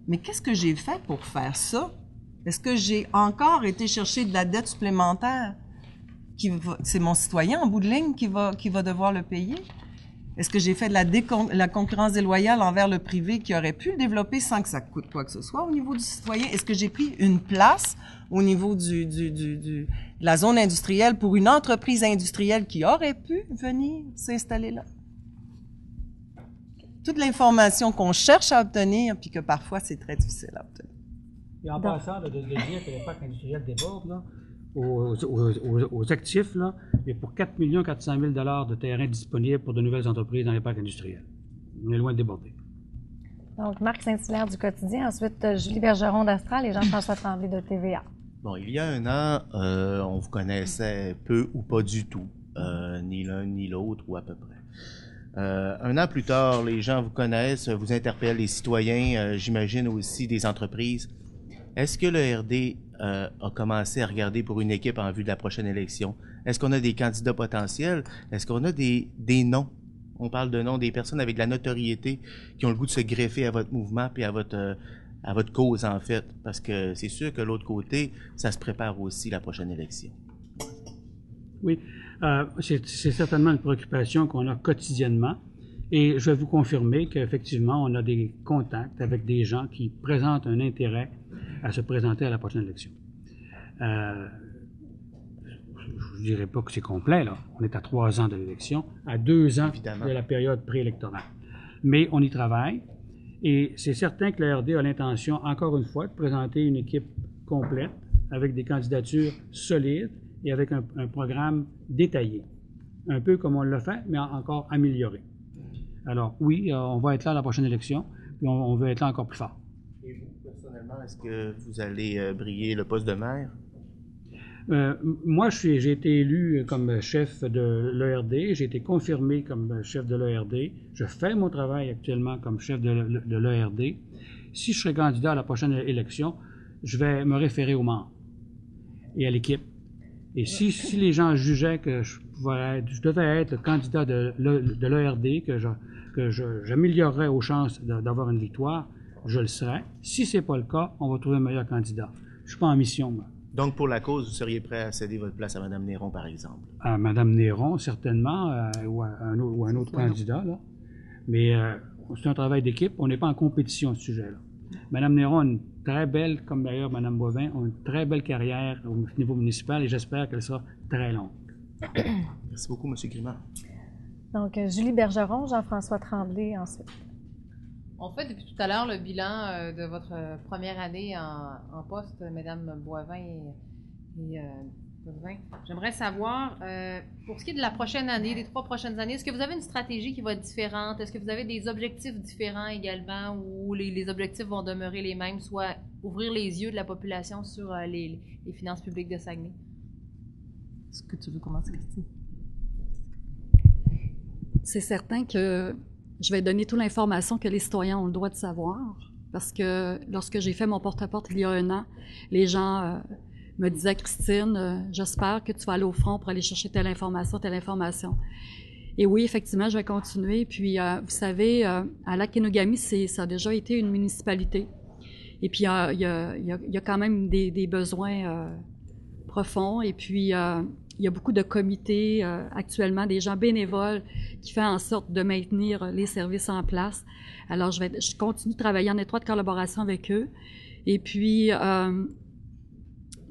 Mais qu'est-ce que j'ai fait pour faire ça? Est-ce que j'ai encore été chercher de la dette supplémentaire? C'est mon citoyen, en bout de ligne, qui va devoir le payer? Est-ce que j'ai fait de la concurrence déloyale envers le privé qui aurait pu le développer sans que ça coûte quoi que ce soit au niveau du citoyen? Est-ce que j'ai pris une place au niveau de la zone industrielle pour une entreprise industrielle qui aurait pu venir s'installer là? Toute l'information qu'on cherche à obtenir, puis que parfois c'est très difficile à obtenir. Et en passant, de dire que les parcs industriels débordent, là, aux actifs, là, il y a pour 4 400 000 $ de terrain disponible pour de nouvelles entreprises dans les parcs industriels. On est loin de déborder. Donc, Marc Saint-Hilaire du Quotidien, ensuite Julie Bergeron d'Astral et Jean-François Tremblay de TVA. Bon, il y a un an, on vous connaissait peu ou pas du tout, ni l'un ni l'autre ou à peu près. Un an plus tard, les gens vous connaissent, vous interpellent les citoyens, j'imagine aussi des entreprises. Est-ce que le RD a commencé à regarder pour une équipe en vue de la prochaine élection? Est-ce qu'on a des candidats potentiels? Est-ce qu'on a des noms? On parle de noms des personnes avec de la notoriété qui ont le goût de se greffer à votre mouvement puis à votre cause, en fait. Parce que c'est sûr que l'autre côté, ça se prépare aussi la prochaine élection. Oui, c'est certainement une préoccupation qu'on a quotidiennement. Et je vais vous confirmer qu'effectivement, on a des contacts avec des gens qui présentent un intérêt à se présenter à la prochaine élection. Je ne dirais pas que c'est complet, là. On est à 3 ans de l'élection, à 2 ans Évidemment. De la période préélectorale. Mais on y travaille et c'est certain que la RD a l'intention, encore une fois, de présenter une équipe complète avec des candidatures solides et avec un programme détaillé. Un peu comme on l'a fait, mais encore amélioré. Alors oui, on va être là à la prochaine élection, puis on veut être là encore plus fort. Et vous, personnellement, est-ce que vous allez briller le poste de maire? Moi, j'ai été élu comme chef de l'ERD, j'ai été confirmé comme chef de l'ERD. Je fais mon travail actuellement comme chef de l'ERD. Si je serai candidat à la prochaine élection, je vais me référer aux membres. et à l'équipe. Et si les gens jugeaient que je devais être le candidat de l'ERD, que j'améliorerais aux chances d'avoir une victoire, je le serais. Si ce n'est pas le cas, on va trouver un meilleur candidat. Je ne suis pas en mission, moi. Donc, pour la cause, vous seriez prêt à céder votre place à Mme Néron, par exemple? À Mme Néron, certainement, ou à un autre candidat, là. Mais c'est un travail d'équipe. On n'est pas en compétition à ce sujet-là. Mme Néron a une très belle, comme d'ailleurs Mme Boivin, a une très belle carrière au niveau municipal et j'espère qu'elle sera très longue. Merci beaucoup, M. Grimard. Donc, Julie Bergeron, Jean-François Tremblay ensuite. On fait depuis tout à l'heure le bilan de votre première année en poste, Mme Boivin et Boivin. J'aimerais savoir, pour ce qui est de la prochaine année, des 3 prochaines années, est-ce que vous avez une stratégie qui va être différente? Est-ce que vous avez des objectifs différents également ou les objectifs vont demeurer les mêmes, soit ouvrir les yeux de la population sur les finances publiques de Saguenay? Est-ce que tu veux commencer, Christine? C'est certain que je vais donner toute l'information que les citoyens ont le droit de savoir, parce que lorsque j'ai fait mon porte-à-porte il y a 1 an, les gens me disaient « Christine, j'espère que tu vas aller au front pour aller chercher telle information, telle information. » Et oui, effectivement, je vais continuer. Puis, vous savez, à Lac-Kenogami, ça a déjà été une municipalité. Et puis, il y a quand même des besoins profonds. Et puis, il y a beaucoup de comités actuellement, des gens bénévoles qui font en sorte de maintenir les services en place. Alors, je continue de travailler en étroite collaboration avec eux. Et puis,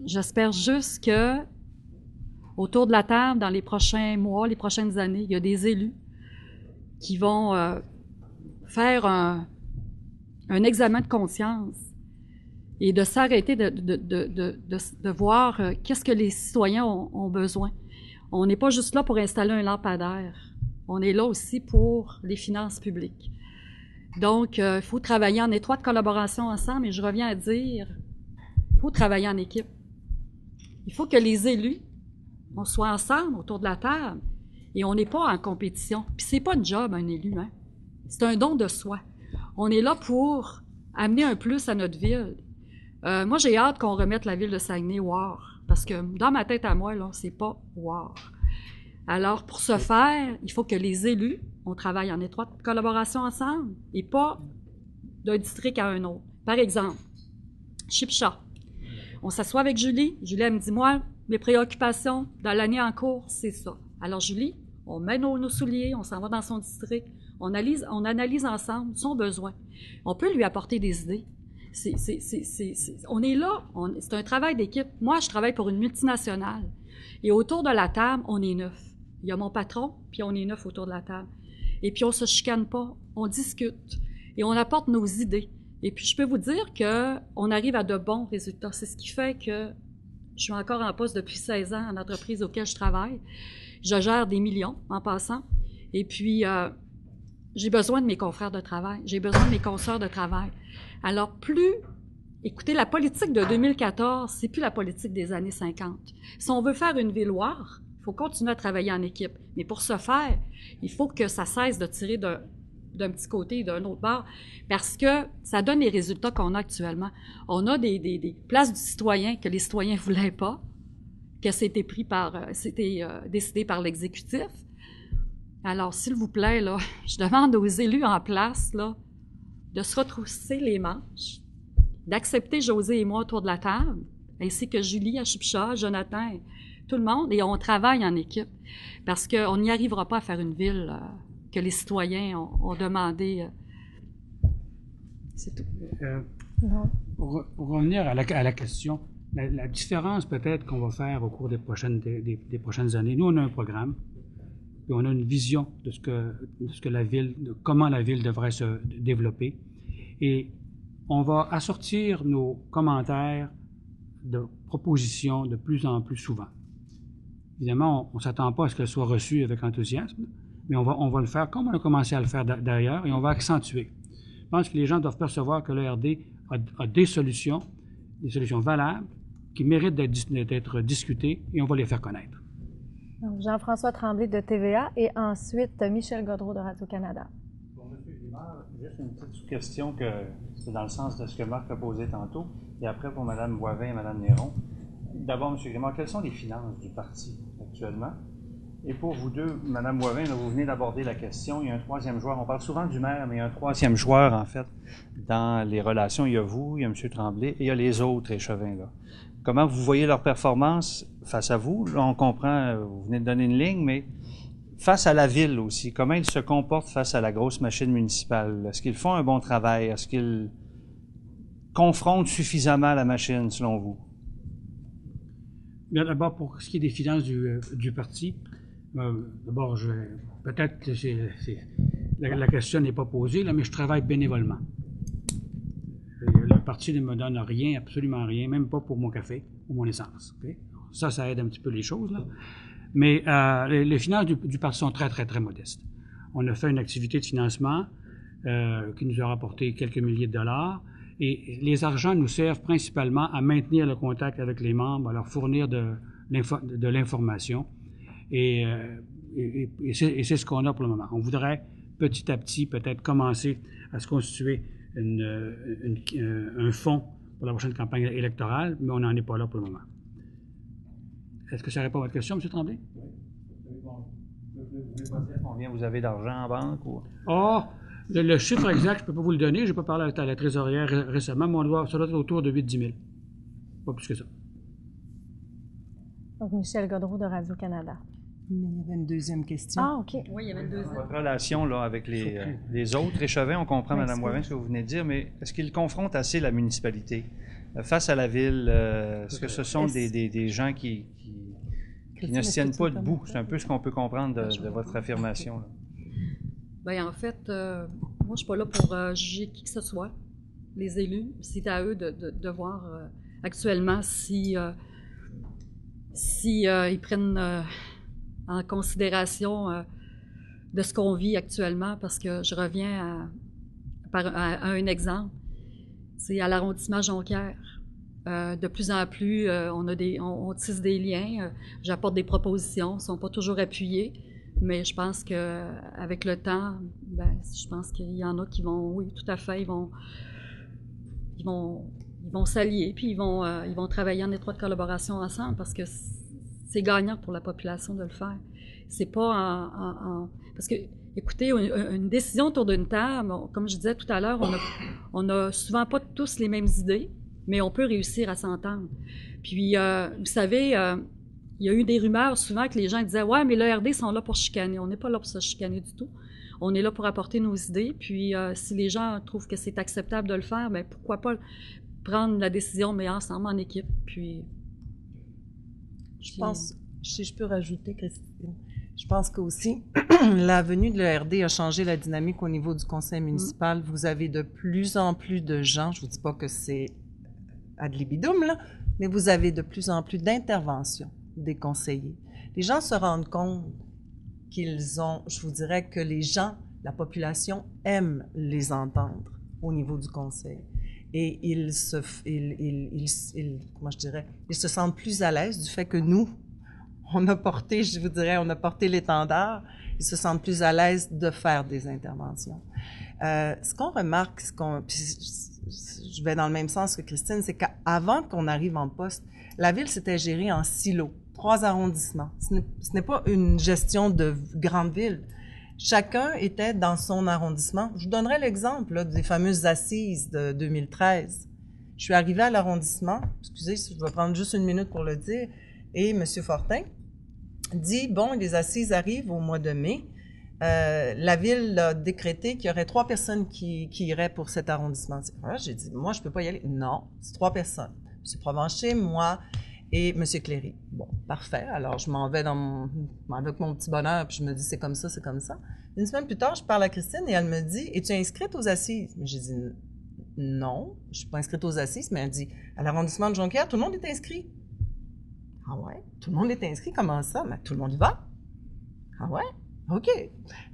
j'espère juste que autour de la table, dans les prochains mois, les prochaines années, il y a des élus qui vont faire un examen de conscience et de s'arrêter de voir qu'est-ce que les citoyens ont besoin. On n'est pas juste là pour installer un lampadaire. On est là aussi pour les finances publiques. Donc, il faut travailler en étroite collaboration ensemble et je reviens à dire, il faut travailler en équipe. Il faut que les élus, on soit ensemble autour de la table et on n'est pas en compétition. Puis c'est pas un job, un élu, hein. C'est un don de soi. On est là pour amener un plus à notre ville. Moi, j'ai hâte qu'on remette la ville de Saguenay WAR, parce que dans ma tête à moi, là, c'est pas WAR. Alors, pour ce faire, il faut que les élus, on travaille en étroite collaboration ensemble et pas d'un district à un autre. Par exemple, Chipcha. On s'assoit avec Julie. Julie, elle me dit, moi, mes préoccupations dans l'année en cours, c'est ça. Alors, Julie, on met nos souliers, on s'en va dans son district, on analyse ensemble son besoin. On peut lui apporter des idées. On est là, c'est un travail d'équipe. Moi, je travaille pour une multinationale. Et autour de la table, on est 9. Il y a mon patron, puis on est 9 autour de la table. Et puis, on se chicane pas, on discute et on apporte nos idées. Et puis, je peux vous dire qu'on arrive à de bons résultats. C'est ce qui fait que je suis encore en poste depuis 16 ans en entreprise auquel je travaille. Je gère des millions en passant. Et puis, j'ai besoin de mes confrères de travail. J'ai besoin de mes consoeurs de travail. Alors, écoutez, la politique de 2014, c'est plus la politique des années 50. Si on veut faire une ville-Loire, il faut continuer à travailler en équipe. Mais pour ce faire, il faut que ça cesse de tirer d'un petit côté et d'un autre bord, parce que ça donne les résultats qu'on a actuellement. On a des places du citoyen que les citoyens ne voulaient pas, que c'était décidé par l'exécutif. Alors, s'il vous plaît, là, je demande aux élus en place là, de se retrousser les manches, d'accepter José et moi autour de la table, ainsi que Julie à Chipcha, Jonathan, tout le monde, et on travaille en équipe, parce qu'on n'y arrivera pas à faire une ville que les citoyens ont demandé. C'est tout. Pour revenir à la question, la différence peut-être qu'on va faire au cours des prochaines années, nous on a un programme, puis on a une vision de ce que la ville, de comment la ville devrait se développer, et on va assortir nos commentaires de propositions de plus en plus souvent. Évidemment, on ne s'attend pas à ce qu'elles soient reçues avec enthousiasme, mais on va le faire comme on a commencé à le faire d'ailleurs, et on va accentuer. Je pense que les gens doivent percevoir que l'ERD a des solutions valables, qui méritent d'être discutées, et on va les faire connaître. Donc, Jean-François Tremblay de TVA et ensuite Michel Gaudreault de Radio-Canada. Pour M. Grimard, juste une petite question c'est dans le sens de ce que Marc a posé tantôt, et après pour Mme Boivin et Mme Néron. d'abord, M. Grimard, quelles sont les finances du parti actuellement? Et pour vous deux, Mme Boivin, là, vous venez d'aborder la question. Il y a un troisième joueur. On parle souvent du maire, mais il y a un troisième joueur, en fait, dans les relations. Il y a vous, il y a M. Tremblay et il y a les autres échevins, là. Comment vous voyez leur performance face à vous? Là, on comprend, vous venez de donner une ligne, mais face à la ville aussi, comment ils se comportent face à la grosse machine municipale? Est-ce qu'ils font un bon travail? Est-ce qu'ils confrontent suffisamment la machine, selon vous? Bien, d'abord, pour ce qui est des finances du parti, d'abord, peut-être que la question n'est pas posée, là, mais je travaille bénévolement. Le parti ne me donne rien, absolument rien, même pas pour mon café ou mon essence. Okay? Ça aide un petit peu les choses, là. Mais les finances du parti sont très, très, très modestes. On a fait une activité de financement qui nous a rapporté quelques milliers de dollars. Et les argents nous servent principalement à maintenir le contact avec les membres, à leur fournir de l'information. Et c'est ce qu'on a pour le moment. On voudrait petit à petit peut-être commencer à se constituer un fonds pour la prochaine campagne électorale, mais on n'en est pas là pour le moment. Est-ce que ça répond à votre question, M. Tremblay? Oui. Vous pouvez pas dire combien vous avez d'argent en banque? Ou... Le chiffre exact, je ne peux pas vous le donner. Je n'ai pas parlé à la trésorière récemment, mais ça doit être autour de 8-10 000. Pas plus que ça. Donc, Michel Godreau de Radio-Canada. Il y avait une deuxième question. Ah, OK. Oui, il y avait une deuxième. Votre relation là, avec les autres échevins, on comprend, Mme Boivin, ce que vous venez de dire, mais est-ce qu'ils confrontent assez la municipalité face à la ville? Est-ce que ce sont des gens qui ne se tiennent pas debout? C'est un peu ce qu'on peut comprendre de votre affirmation. Là. Bien, en fait, moi, je ne suis pas là pour juger qui que ce soit. Les élus, c'est à eux de voir actuellement si ils prennent en considération de ce qu'on vit actuellement, parce que je reviens à un exemple. C'est à l'arrondissement Jonquière. De plus en plus, on tisse des liens, j'apporte des propositions, elles ne sont pas toujours appuyées. Mais je pense qu'avec le temps, je pense qu'il y en a qui vont, oui, tout à fait, ils vont s'allier, puis ils vont travailler en étroite collaboration ensemble, parce que c'est gagnant pour la population de le faire. C'est pas parce que, écoutez, une décision autour d'une table, comme je disais tout à l'heure, on a souvent pas tous les mêmes idées, mais on peut réussir à s'entendre. Puis, vous savez, il y a eu des rumeurs souvent que les gens disaient « Ouais, mais le RD sont là pour chicaner. » On n'est pas là pour se chicaner du tout. On est là pour apporter nos idées. Puis, si les gens trouvent que c'est acceptable de le faire, bien, pourquoi pas prendre la décision, mais ensemble, en équipe. Puis, je pense, si je peux rajouter, Christine, je pense qu'aussi, la venue de l'ERD a changé la dynamique au niveau du conseil municipal. Vous avez de plus en plus de gens, je ne vous dis pas que c'est ad libitum, là, mais vous avez de plus en plus d'interventions des conseillers. Les gens se rendent compte qu'ils ont, je vous dirais que les gens, la population aime les entendre au niveau du conseil. Et ils se sentent plus à l'aise du fait que nous, on a porté l'étendard, ils se sentent plus à l'aise de faire des interventions. Ce qu'on remarque, je vais dans le même sens que Christine, c'est qu'avant qu'on arrive en poste, la ville s'était gérée en silos, 3 arrondissements. Ce n'est pas une gestion de grande ville. Chacun était dans son arrondissement. Je vous donnerai l'exemple là, des fameuses assises de 2013. Je suis arrivée à l'arrondissement, excusez, je vais prendre juste une minute pour le dire, et M. Fortin dit, bon, les assises arrivent au mois de mai. La ville a décrété qu'il y aurait 3 personnes qui iraient pour cet arrondissement. Alors, j'ai dit, moi, je ne peux pas y aller. Non, c'est 3 personnes. M. Provencher, moi et M. Cléry. Bon, parfait. Alors, je m'en vais avec mon petit bonheur, puis je me dis, c'est comme ça, c'est comme ça. Une semaine plus tard, je parle à Christine et elle me dit, es-tu inscrite aux assises? J'ai dit, non, je ne suis pas inscrite aux assises, mais elle dit, à l'arrondissement de Jonquière, tout le monde est inscrit. Ah ouais? Tout le monde est inscrit? Comment ça? Mais tout le monde y va? Ah ouais? OK.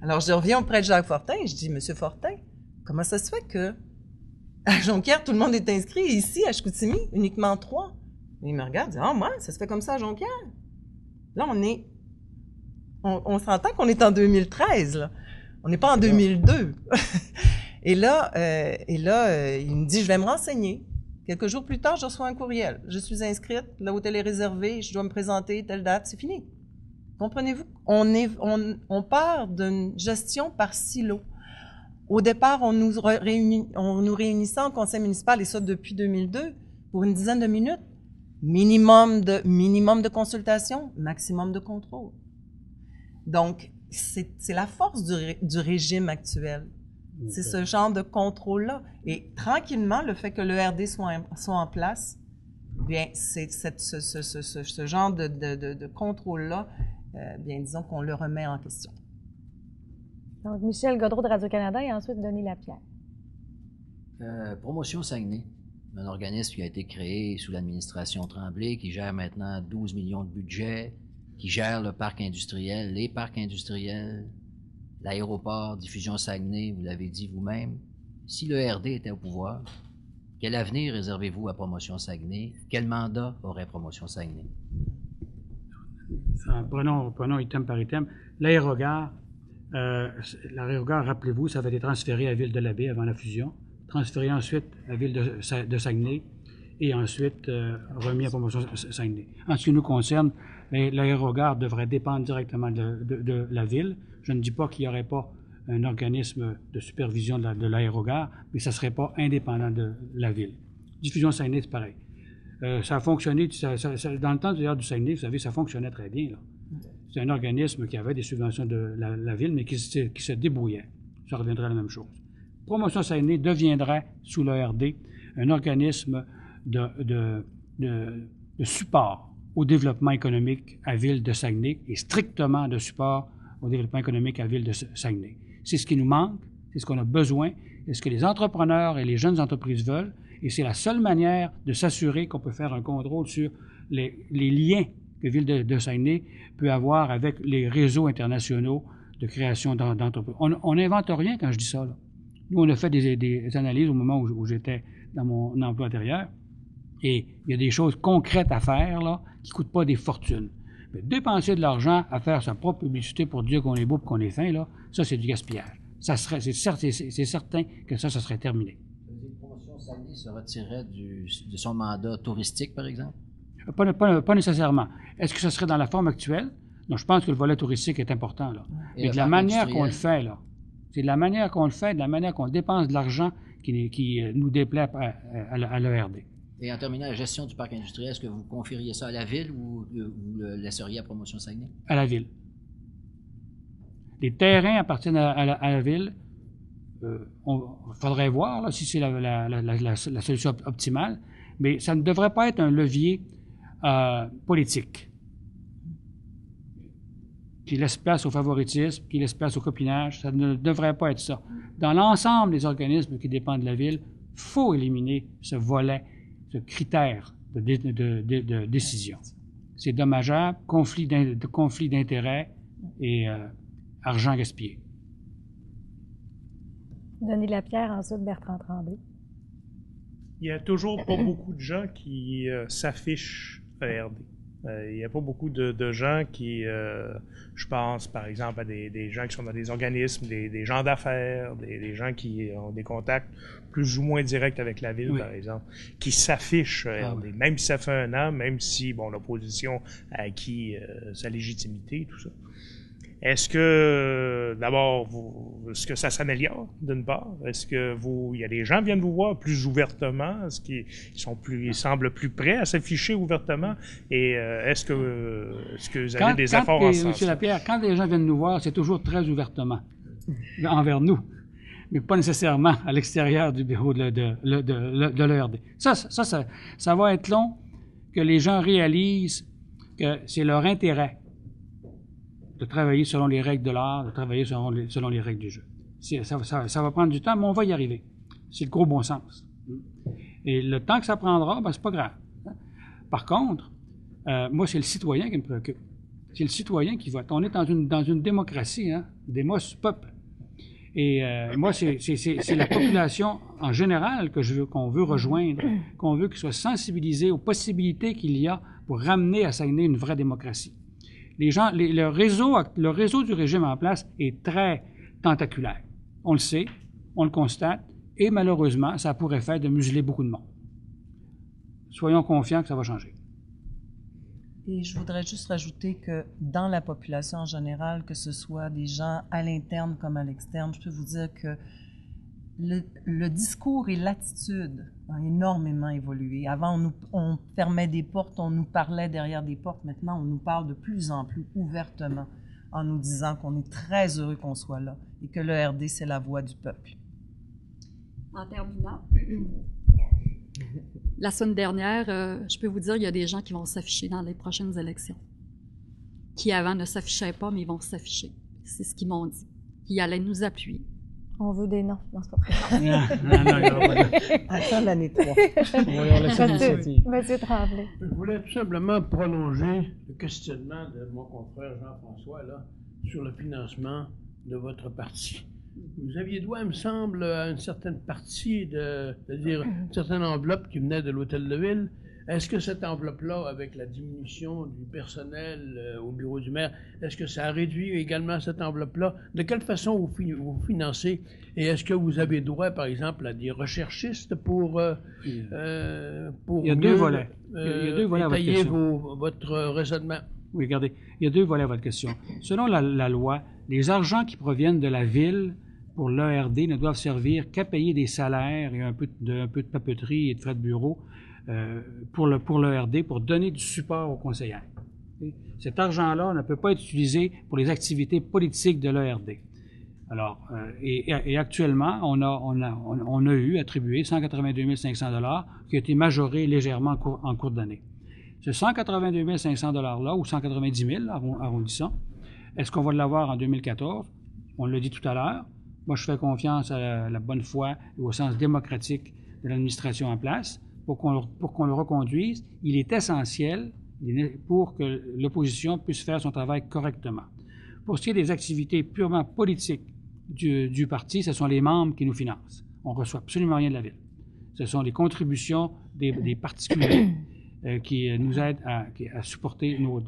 Alors, je reviens auprès de Jacques Fortin et je dis, Monsieur Fortin, comment ça se fait que à Jonquière, tout le monde est inscrit et ici, à Chicoutimi, uniquement 3? Et il me regarde et dit, ah, moi, ça se fait comme ça à Jonquière. Là, on s'entend qu'on est en 2013, là. On n'est pas en 2002. Et là, il me dit, je vais me renseigner. Quelques jours plus tard, je reçois un courriel. Je suis inscrite, l'hôtel est réservé, je dois me présenter, telle date, c'est fini. Comprenez-vous? On part d'une gestion par silo. Au départ, on nous réunissait en conseil municipal, et ça depuis 2002, pour une dizaine de minutes. Minimum de consultation, maximum de contrôle. Donc, c'est la force du régime actuel. C'est ce genre de contrôle-là. Et tranquillement, le fait que l'ERD soit en place, bien, c'est ce genre de contrôle-là, bien, disons qu'on le remet en question. Donc, Michel Gaudreau de Radio-Canada et ensuite Denis Lapierre. Promotion Saguenay, un organisme qui a été créé sous l'administration Tremblay, qui gère maintenant 12 millions de budget, qui gère le parc industriel, les parcs industriels, l'aéroport, Diffusion Saguenay, vous l'avez dit vous-même. Si le RD était au pouvoir, quel avenir réservez-vous à Promotion Saguenay? Quel mandat aurait Promotion Saguenay? Prenons item par item. L'aérogare, rappelez-vous, ça avait été transféré à Ville-de-la-Baie avant la fusion, transféré ensuite à Ville de Saguenay et ensuite remis à Promotion Saguenay. En ce qui nous concerne, l'aérogare devrait dépendre directement de la Ville. Je ne dis pas qu'il n'y aurait pas un organisme de supervision de l'aérogare, mais ça ne serait pas indépendant de la Ville. Diffusion Saguenay, c'est pareil. Ça a fonctionné, dans le temps d'ailleurs du Saguenay, vous savez, ça fonctionnait très bien, là. C'est un organisme qui avait des subventions de la Ville, mais qui se débrouillait. Ça reviendrait à la même chose. Promotion Saguenay deviendrait, sous l'ERD, un organisme de support au développement économique à Ville de Saguenay et strictement de support au développement économique à Ville de Saguenay. C'est ce qui nous manque, c'est ce qu'on a besoin, c'est ce que les entrepreneurs et les jeunes entreprises veulent, et c'est la seule manière de s'assurer qu'on peut faire un contrôle sur les liens que Ville de Saguenay peut avoir avec les réseaux internationaux de création d'entreprises. On n'invente rien quand je dis ça, là. Nous, on a fait des analyses au moment où j'étais dans mon emploi antérieur, et il y a des choses concrètes à faire, là, qui ne coûtent pas des fortunes. Mais dépenser de l'argent à faire sa propre publicité pour dire qu'on est beau et qu'on est fin, là, ça, c'est du gaspillage. C'est certain que ça serait terminé. Promotion Saguenay se retirerait de son mandat touristique, par exemple? Pas nécessairement. Est-ce que ce serait dans la forme actuelle? Non, je pense que le volet touristique est important, là. Mais de la manière qu'on le fait, là, c'est de la manière qu'on le fait, de la manière qu'on dépense de l'argent qui nous déplaît à l'ERD. Et en terminant, la gestion du parc industriel, est-ce que vous confieriez ça à la Ville ou vous le laisseriez à Promotion Saguenay? À la Ville. Les terrains appartiennent à la Ville. Il faudrait voir là, si c'est la solution optimale, mais ça ne devrait pas être un levier politique qui laisse place au favoritisme, qui laisse place au copinage. Ça ne devrait pas être ça. Dans l'ensemble des organismes qui dépendent de la Ville, il faut éliminer ce volet, ce critère de décision. C'est dommageable, conflit d'intérêts et argent gaspillé. Denis Lapierre, ensuite Bertrand Tremblay. Il n'y a toujours pas beaucoup de gens qui s'affichent à RD. Il n'y a pas beaucoup de gens qui, je pense par exemple à des gens qui sont dans des organismes, des gens d'affaires, des gens qui ont des contacts plus ou moins directs avec la Ville, par exemple, qui s'affichent à RD. Même si ça fait un an, même si l'opposition a acquis sa légitimité, tout ça. Est-ce que, d'abord, est-ce que ça s'améliore, d'une part? Est-ce que il y a des gens qui viennent vous voir plus ouvertement? Est-ce qu'ils semblent plus prêts à s'afficher ouvertement? Et est-ce que vous avez des efforts en ce sens? M. Lapierre, quand les gens viennent nous voir, c'est toujours très ouvertement envers nous, mais pas nécessairement à l'extérieur du bureau de l'ERD. Ça va être long que les gens réalisent que c'est leur intérêt de travailler selon les règles de l'art, de travailler selon les règles du jeu. Ça va prendre du temps, mais on va y arriver. C'est le gros bon sens. Et le temps que ça prendra, c'est pas grave. Par contre, moi, c'est le citoyen qui me préoccupe. C'est le citoyen qui vote. On est dans une démocratie, hein, démos peuple. Et moi, c'est la population en général qu'on veut rejoindre, qu'on veut qu'il soit sensibilisé aux possibilités qu'il y a pour ramener à Saguenay une vraie démocratie. Le réseau du régime en place est très tentaculaire. On le sait, on le constate, et malheureusement, ça pourrait faire de museler beaucoup de monde. soyons confiants que ça va changer. Et je voudrais juste rajouter que dans la population en général, que ce soit des gens à l'interne comme à l'externe, je peux vous dire que le discours et l'attitude ont énormément évolué. Avant, on fermait des portes, on nous parlait derrière des portes. Maintenant, on nous parle de plus en plus ouvertement en nous disant qu'on est très heureux qu'on soit là et que le RD, c'est la voix du peuple. En terminant, la semaine dernière, je peux vous dire qu'il y a des gens qui vont s'afficher dans les prochaines élections, qui avant ne s'affichaient pas, mais ils vont s'afficher. C'est ce qu'ils m'ont dit, qu'ils allaient nous appuyer. On veut des noms. Non, c'est pas vrai. Non, Attends l'année 3. Monsieur Tremblay. Je voulais tout simplement prolonger le questionnement de mon confrère Jean-François là, sur le financement de votre parti. Vous aviez droit, il me semble, à une certaine partie, c'est-à-dire une certaine enveloppe qui venait de l'Hôtel de Ville. Est-ce que cette enveloppe-là, avec la diminution du personnel au bureau du maire, est-ce que ça a réduit également cette enveloppe-là? De quelle façon vous financez? Et est-ce que vous avez droit, par exemple, à des recherchistes pour il y a deux volets. Il y a deux volets à votre détailler question. votre raisonnement? Oui, regardez, il y a deux volets à votre question. Selon la loi, les argents qui proviennent de la ville pour l'ERD ne doivent servir qu'à payer des salaires et un peu de papeterie et de frais de bureau pour l'ERD, pour donner du support aux conseillères. Cet argent-là ne peut pas être utilisé pour les activités politiques de l'ERD. Alors, et actuellement, on a eu attribué 182 500 $ qui a été majoré légèrement en cours d'année. Ce 182 500 $-là, ou 190 000, arrondissant, est-ce qu'on va l'avoir en 2014? On l'a dit tout à l'heure. Moi, je fais confiance à la bonne foi et au sens démocratique de l'administration en place pour qu'on le reconduise. Il est essentiel pour que l'opposition puisse faire son travail correctement. Pour ce qui est des activités purement politiques du parti, ce sont les membres qui nous financent. On ne reçoit absolument rien de la ville. Ce sont les contributions des particuliers qui nous aident à supporter nos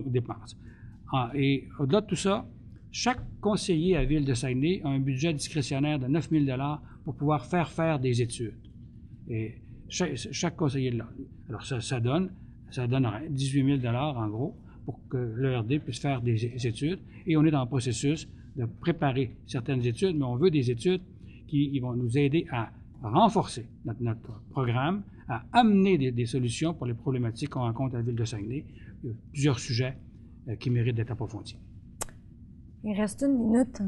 dépenses. Et au-delà de tout ça, chaque conseiller à Ville de Saguenay a un budget discrétionnaire de 9 000 $ pour pouvoir faire des études. Et chaque conseiller là. Alors ça donnerait 18 000 $ en gros pour que l'ERD puisse faire des études. Et on est dans le processus de préparer certaines études, mais on veut des études qui vont nous aider à renforcer notre programme, à amener des solutions pour les problématiques qu'on rencontre à la Ville de Saguenay. Il y a plusieurs sujets qui méritent d'être approfondis. Il reste une minute.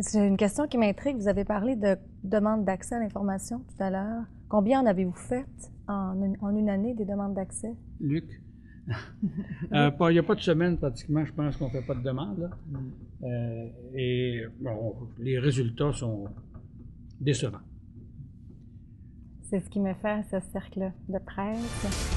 C'est une question qui m'intrigue. Vous avez parlé de demande d'accès à l'information tout à l'heure. Combien en avez-vous fait en une année des demandes d'accès? Luc? Il n'y a pas de semaine pratiquement, je pense qu'on ne fait pas de demande. Là. Et bon, les résultats sont décevants. C'est ce qui me fait ce cercle de presse.